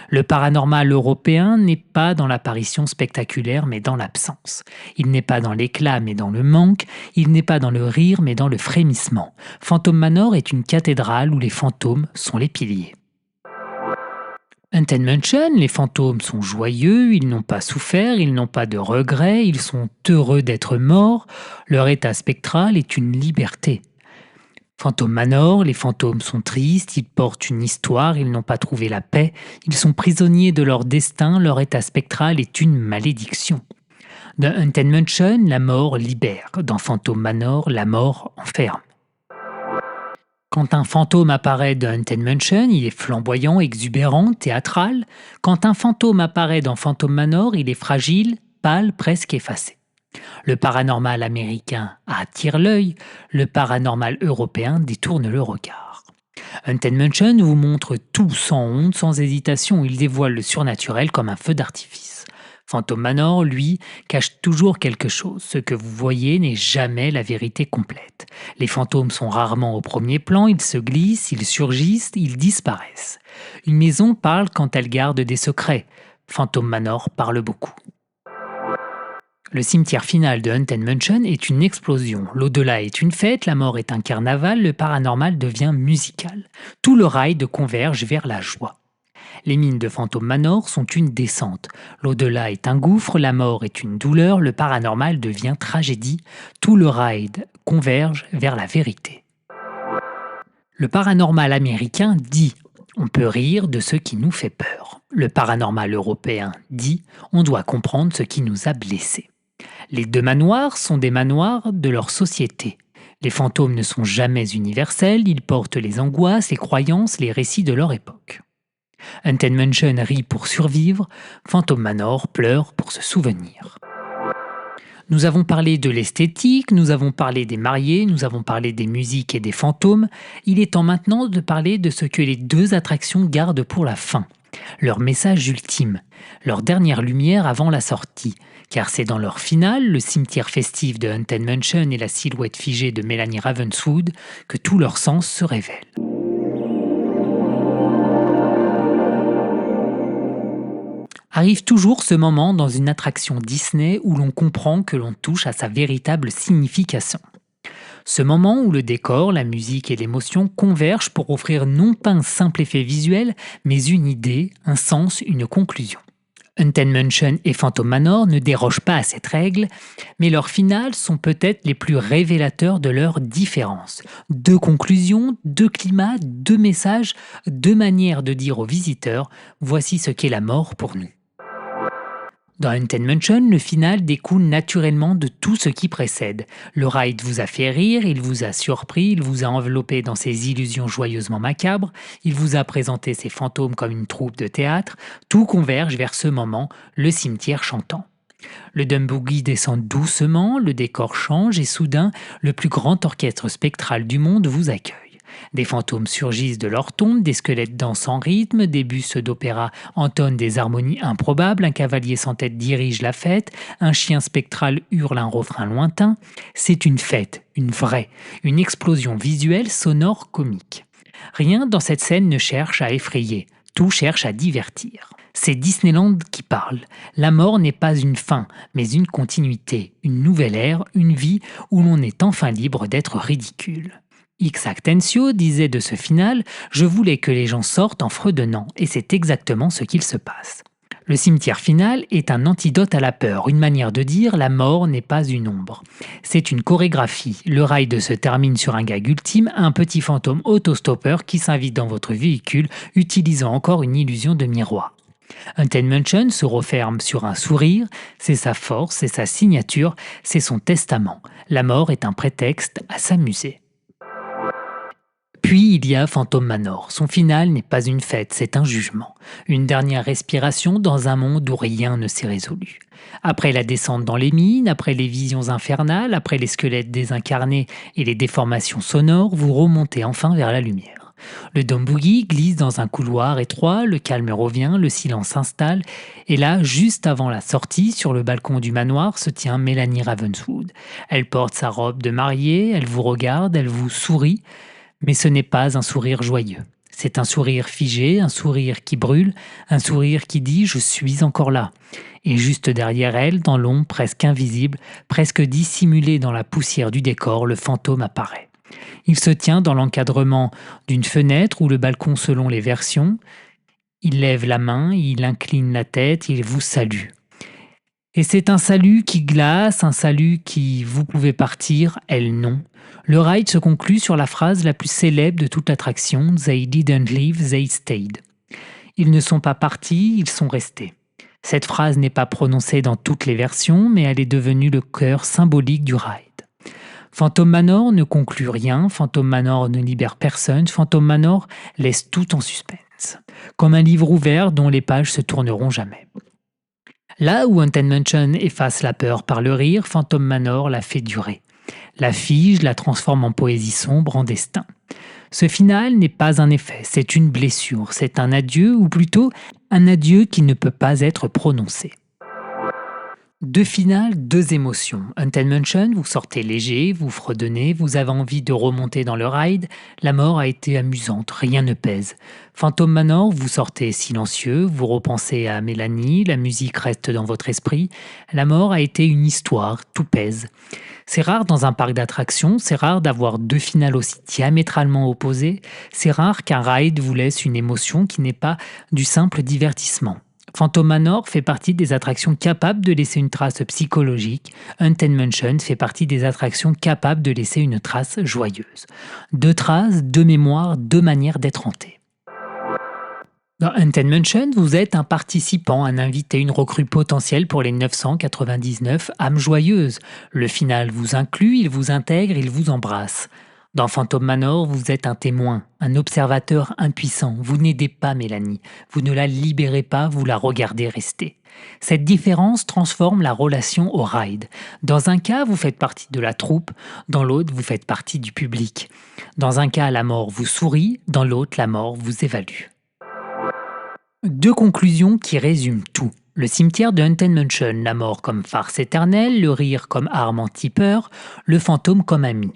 Le paranormal européen n'est pas dans l'apparition spectaculaire, mais dans l'absence. Il n'est pas dans l'éclat, mais dans le manque. Il n'est pas dans le rire, mais dans le frémissement. Phantom Manor est une cathédrale où les fantômes sont les piliers. Haunted Mansion, les fantômes sont joyeux, ils n'ont pas souffert, ils n'ont pas de regrets, ils sont heureux d'être morts, leur état spectral est une liberté. Phantom Manor, les fantômes sont tristes, ils portent une histoire, ils n'ont pas trouvé la paix, ils sont prisonniers de leur destin, leur état spectral est une malédiction. Dans Haunted Mansion, la mort libère, dans Phantom Manor, la mort enferme. Quand un fantôme apparaît dans Haunted Mansion, il est flamboyant, exubérant, théâtral. Quand un fantôme apparaît dans Phantom Manor, il est fragile, pâle, presque effacé. Le paranormal américain attire l'œil, le paranormal européen détourne le regard. Haunted Mansion vous montre tout sans honte, sans hésitation, il dévoile le surnaturel comme un feu d'artifice. Phantom Manor, lui, cache toujours quelque chose. Ce que vous voyez n'est jamais la vérité complète. Les fantômes sont rarement au premier plan, ils se glissent, ils surgissent, ils disparaissent. Une maison parle quand elle garde des secrets. Phantom Manor parle beaucoup. Le cimetière final de Haunted Mansion est une explosion. L'au-delà est une fête, la mort est un carnaval, le paranormal devient musical. Tout le ride converge vers la joie. Les mines de Phantom Manor sont une descente. L'au-delà est un gouffre, la mort est une douleur, le paranormal devient tragédie. Tout le ride converge vers la vérité. Le paranormal américain dit « on peut rire de ce qui nous fait peur ». Le paranormal européen dit « on doit comprendre ce qui nous a blessés ». Les deux manoirs sont des manoirs de leur société. Les fantômes ne sont jamais universels, ils portent les angoisses, les croyances, les récits de leur époque. Haunted Mansion rit pour survivre, Phantom Manor pleure pour se souvenir. Nous avons parlé de l'esthétique, nous avons parlé des mariés, nous avons parlé des musiques et des fantômes. Il est temps maintenant de parler de ce que les deux attractions gardent pour la fin. Leur message ultime, leur dernière lumière avant la sortie. Car c'est dans leur finale, le cimetière festif de Haunted Mansion et la silhouette figée de Melanie Ravenswood, que tout leur sens se révèle. Arrive toujours ce moment dans une attraction Disney où l'on comprend que l'on touche à sa véritable signification. Ce moment où le décor, la musique et l'émotion convergent pour offrir non pas un simple effet visuel, mais une idée, un sens, une conclusion. Haunted Mansion et Phantom Manor ne dérogent pas à cette règle, mais leurs finales sont peut-être les plus révélateurs de leurs différences. Deux conclusions, deux climats, deux messages, deux manières de dire aux visiteurs voici ce qu'est la mort pour nous. Dans Haunted Mansion, le final découle naturellement de tout ce qui précède. Le ride vous a fait rire, il vous a surpris, il vous a enveloppé dans ses illusions joyeusement macabres, il vous a présenté ses fantômes comme une troupe de théâtre, tout converge vers ce moment, le cimetière chantant. Le Dumb Boogie descend doucement, le décor change et soudain, le plus grand orchestre spectral du monde vous accueille. Des fantômes surgissent de leur tombe, des squelettes dansent en rythme, des bustes d'opéra entonnent des harmonies improbables, un cavalier sans tête dirige la fête, un chien spectral hurle un refrain lointain. C'est une fête, une vraie, une explosion visuelle, sonore, comique. Rien dans cette scène ne cherche à effrayer, tout cherche à divertir. C'est Disneyland qui parle. La mort n'est pas une fin, mais une continuité, une nouvelle ère, une vie où l'on est enfin libre d'être ridicule. X Actensio disait de ce final « Je voulais que les gens sortent en fredonnant, et c'est exactement ce qu'il se passe. » Le cimetière final est un antidote à la peur, une manière de dire la mort n'est pas une ombre. C'est une chorégraphie. Le ride se termine sur un gag ultime, un petit fantôme autostoppeur qui s'invite dans votre véhicule, utilisant encore une illusion de miroir. Haunted Mansion se referme sur un sourire, c'est sa force, c'est sa signature, c'est son testament. La mort est un prétexte à s'amuser. Puis il y a Phantom Manor. Son final n'est pas une fête, c'est un jugement. Une dernière respiration dans un monde où rien ne s'est résolu. Après la descente dans les mines, après les visions infernales, après les squelettes désincarnés et les déformations sonores, vous remontez enfin vers la lumière. Le Dumb Boogie glisse dans un couloir étroit, le calme revient, le silence s'installe, et là, juste avant la sortie, sur le balcon du manoir, se tient Mélanie Ravenswood. Elle porte sa robe de mariée, elle vous regarde, elle vous sourit, mais ce n'est pas un sourire joyeux. C'est un sourire figé, un sourire qui brûle, un sourire qui dit « je suis encore là ». Et juste derrière elle, dans l'ombre presque invisible, presque dissimulée dans la poussière du décor, le fantôme apparaît. Il se tient dans l'encadrement d'une fenêtre ou le balcon selon les versions. Il lève la main, il incline la tête, il vous salue. Et c'est un salut qui glace, un salut qui « vous pouvez partir », elle non. Le ride se conclut sur la phrase la plus célèbre de toute l'attraction « They didn't leave, they stayed ». Ils ne sont pas partis, ils sont restés. Cette phrase n'est pas prononcée dans toutes les versions, mais elle est devenue le cœur symbolique du ride. Phantom Manor ne conclut rien, Phantom Manor ne libère personne, Phantom Manor laisse tout en suspense. Comme un livre ouvert dont les pages se tourneront jamais. Là où Haunted Mansion efface la peur par le rire, Phantom Manor la fait durer. La fige, la transforme en poésie sombre, en destin. Ce final n'est pas un effet, c'est une blessure, c'est un adieu, ou plutôt un adieu qui ne peut pas être prononcé. Deux finales, deux émotions. Haunted Mansion, vous sortez léger, vous fredonnez, vous avez envie de remonter dans le ride. La mort a été amusante, rien ne pèse. Phantom Manor, vous sortez silencieux, vous repensez à Mélanie, la musique reste dans votre esprit. La mort a été une histoire, tout pèse. C'est rare dans un parc d'attractions, c'est rare d'avoir deux finales aussi diamétralement opposées. C'est rare qu'un ride vous laisse une émotion qui n'est pas du simple divertissement. Phantom Manor fait partie des attractions capables de laisser une trace psychologique. Haunted Mansion fait partie des attractions capables de laisser une trace joyeuse. Deux traces, deux mémoires, deux manières d'être hanté. Dans Haunted Mansion, vous êtes un participant, un invité, une recrue potentielle pour les 999 âmes joyeuses. Le final vous inclut, il vous intègre, il vous embrasse. Dans Phantom Manor, vous êtes un témoin, un observateur impuissant. Vous n'aidez pas Mélanie, vous ne la libérez pas, vous la regardez rester. Cette différence transforme la relation au ride. Dans un cas, vous faites partie de la troupe, dans l'autre, vous faites partie du public. Dans un cas, la mort vous sourit, dans l'autre, la mort vous évalue. Deux conclusions qui résument tout. Le cimetière de Haunted Mansion, la mort comme farce éternelle, le rire comme arme anti-peur, le fantôme comme ami.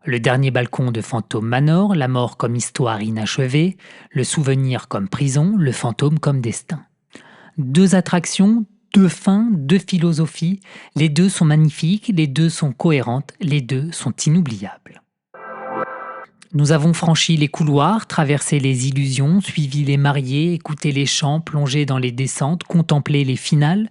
Le dernier balcon de Phantom Manor, la mort comme histoire inachevée, le souvenir comme prison, le fantôme comme destin. Deux attractions, deux fins, deux philosophies, les deux sont magnifiques, les deux sont cohérentes, les deux sont inoubliables. Nous avons franchi les couloirs, traversé les illusions, suivi les mariés, écouté les chants, plongé dans les descentes, contemplé les finales.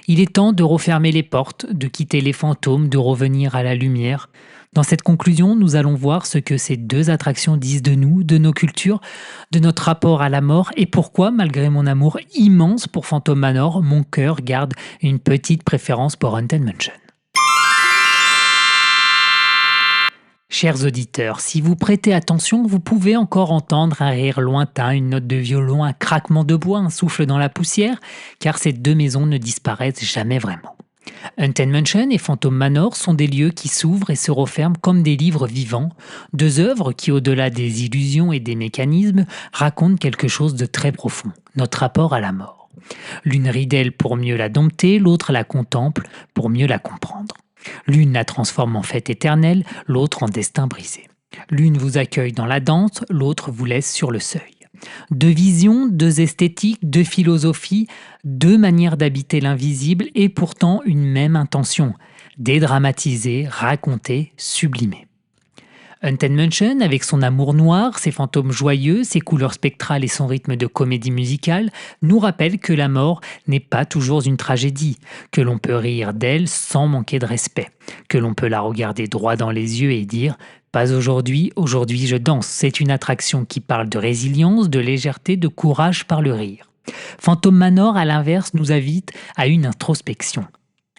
Il est temps de refermer les portes, de quitter les fantômes, de revenir à la lumière. Dans cette conclusion, nous allons voir ce que ces deux attractions disent de nous, de nos cultures, de notre rapport à la mort et pourquoi, malgré mon amour immense pour Phantom Manor, mon cœur garde une petite préférence pour Haunted Mansion. Chers auditeurs, si vous prêtez attention, vous pouvez encore entendre un rire lointain, une note de violon, un craquement de bois, un souffle dans la poussière, car ces deux maisons ne disparaissent jamais vraiment. Haunted Mansion et Phantom Manor sont des lieux qui s'ouvrent et se referment comme des livres vivants, deux œuvres qui, au-delà des illusions et des mécanismes, racontent quelque chose de très profond, notre rapport à la mort. L'une rit d'elle pour mieux la dompter, l'autre la contemple pour mieux la comprendre. L'une la transforme en fête éternelle, l'autre en destin brisé. L'une vous accueille dans la danse, l'autre vous laisse sur le seuil. Deux visions, deux esthétiques, deux philosophies, deux manières d'habiter l'invisible et pourtant une même intention, dédramatiser, raconter, sublimer. Haunted Mansion, avec son amour noir, ses fantômes joyeux, ses couleurs spectrales et son rythme de comédie musicale, nous rappelle que la mort n'est pas toujours une tragédie, que l'on peut rire d'elle sans manquer de respect, que l'on peut la regarder droit dans les yeux et dire « Pas aujourd'hui, aujourd'hui je danse ». C'est une attraction qui parle de résilience, de légèreté, de courage par le rire. Phantom Manor, à l'inverse, nous invite à une introspection.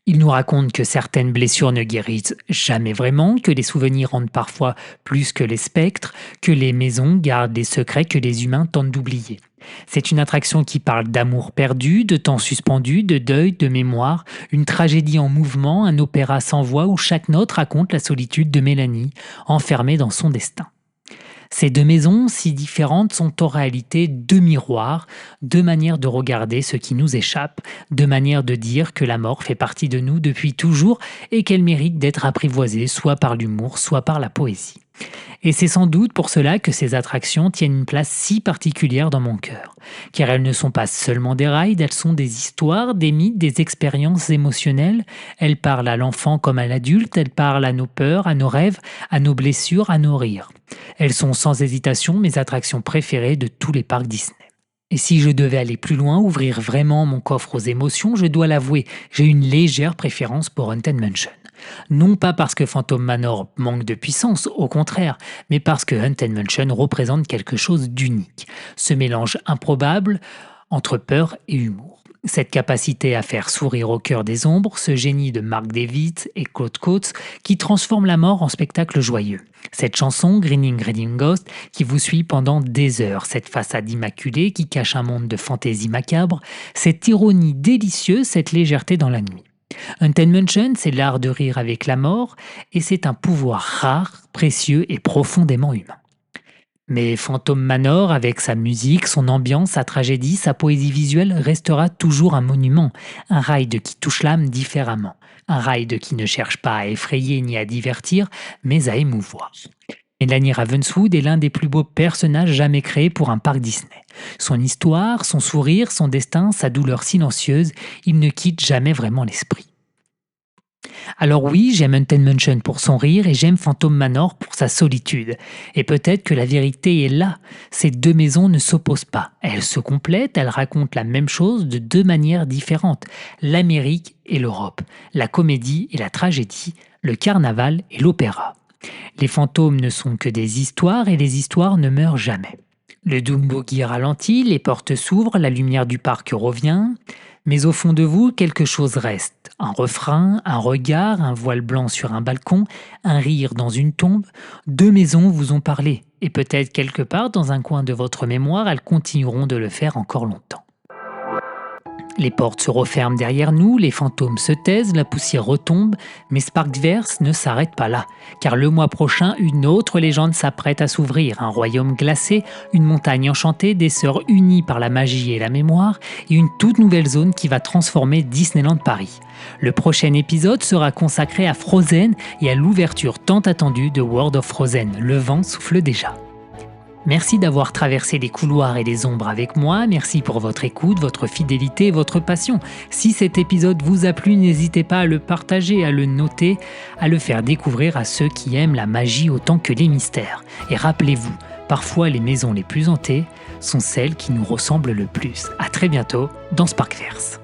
Il nous raconte que certaines blessures ne guérissent jamais vraiment, que les souvenirs rendent parfois plus que les spectres, que les maisons gardent des secrets que les humains tentent d'oublier. C'est une attraction qui parle d'amour perdu, de temps suspendu, de deuil, de mémoire, une tragédie en mouvement, un opéra sans voix où chaque note raconte la solitude de Mélanie, enfermée dans son destin. Ces deux maisons, si différentes, sont en réalité deux miroirs, deux manières de regarder ce qui nous échappe, deux manières de dire que la mort fait partie de nous depuis toujours et qu'elle mérite d'être apprivoisée soit par l'humour, soit par la poésie. Et c'est sans doute pour cela que ces attractions tiennent une place si particulière dans mon cœur. Car elles ne sont pas seulement des rides, elles sont des histoires, des mythes, des expériences émotionnelles. Elles parlent à l'enfant comme à l'adulte, elles parlent à nos peurs, à nos rêves, à nos blessures, à nos rires. Elles sont sans hésitation mes attractions préférées de tous les parcs Disney. Et si je devais aller plus loin, ouvrir vraiment mon coffre aux émotions, je dois l'avouer, j'ai une légère préférence pour Haunted Mansion. Non pas parce que Phantom Manor manque de puissance, au contraire, mais parce que Haunted Mansion représente quelque chose d'unique. Ce mélange improbable entre peur et humour. Cette capacité à faire sourire au cœur des ombres, ce génie de Mark David et Claude Coates qui transforme la mort en spectacle joyeux. Cette chanson, Grinning Grinning Ghost, qui vous suit pendant des heures, cette façade immaculée qui cache un monde de fantaisie macabre, cette ironie délicieuse, cette légèreté dans la nuit. Haunted Mansion, c'est l'art de rire avec la mort et c'est un pouvoir rare, précieux et profondément humain. Mais Phantom Manor, avec sa musique, son ambiance, sa tragédie, sa poésie visuelle, restera toujours un monument, un ride qui touche l'âme différemment, un ride qui ne cherche pas à effrayer ni à divertir, mais à émouvoir. Mélanie Ravenswood est l'un des plus beaux personnages jamais créés pour un parc Disney. Son histoire, son sourire, son destin, sa douleur silencieuse, il ne quitte jamais vraiment l'esprit. Alors oui, j'aime Haunted Mansion pour son rire et j'aime Phantom Manor pour sa solitude. Et peut-être que la vérité est là. Ces deux maisons ne s'opposent pas. Elles se complètent, elles racontent la même chose de deux manières différentes. L'Amérique et l'Europe, la comédie et la tragédie, le carnaval et l'opéra. Les fantômes ne sont que des histoires et les histoires ne meurent jamais. Le Doom Buggy ralentit, les portes s'ouvrent, la lumière du parc revient. Mais au fond de vous, quelque chose reste. Un refrain, un regard, un voile blanc sur un balcon, un rire dans une tombe. Deux maisons vous ont parlé. Et peut-être quelque part dans un coin de votre mémoire, elles continueront de le faire encore longtemps. Les portes se referment derrière nous, les fantômes se taisent, la poussière retombe, mais Sparkverse ne s'arrête pas là, car le mois prochain, une autre légende s'apprête à s'ouvrir, un royaume glacé, une montagne enchantée, des sœurs unies par la magie et la mémoire, et une toute nouvelle zone qui va transformer Disneyland Paris. Le prochain épisode sera consacré à Frozen et à l'ouverture tant attendue de World of Frozen, le vent souffle déjà. Merci d'avoir traversé les couloirs et les ombres avec moi, merci pour votre écoute, votre fidélité et votre passion. Si cet épisode vous a plu, n'hésitez pas à le partager, à le noter, à le faire découvrir à ceux qui aiment la magie autant que les mystères. Et rappelez-vous, parfois les maisons les plus hantées sont celles qui nous ressemblent le plus. À très bientôt dans Sparkverse.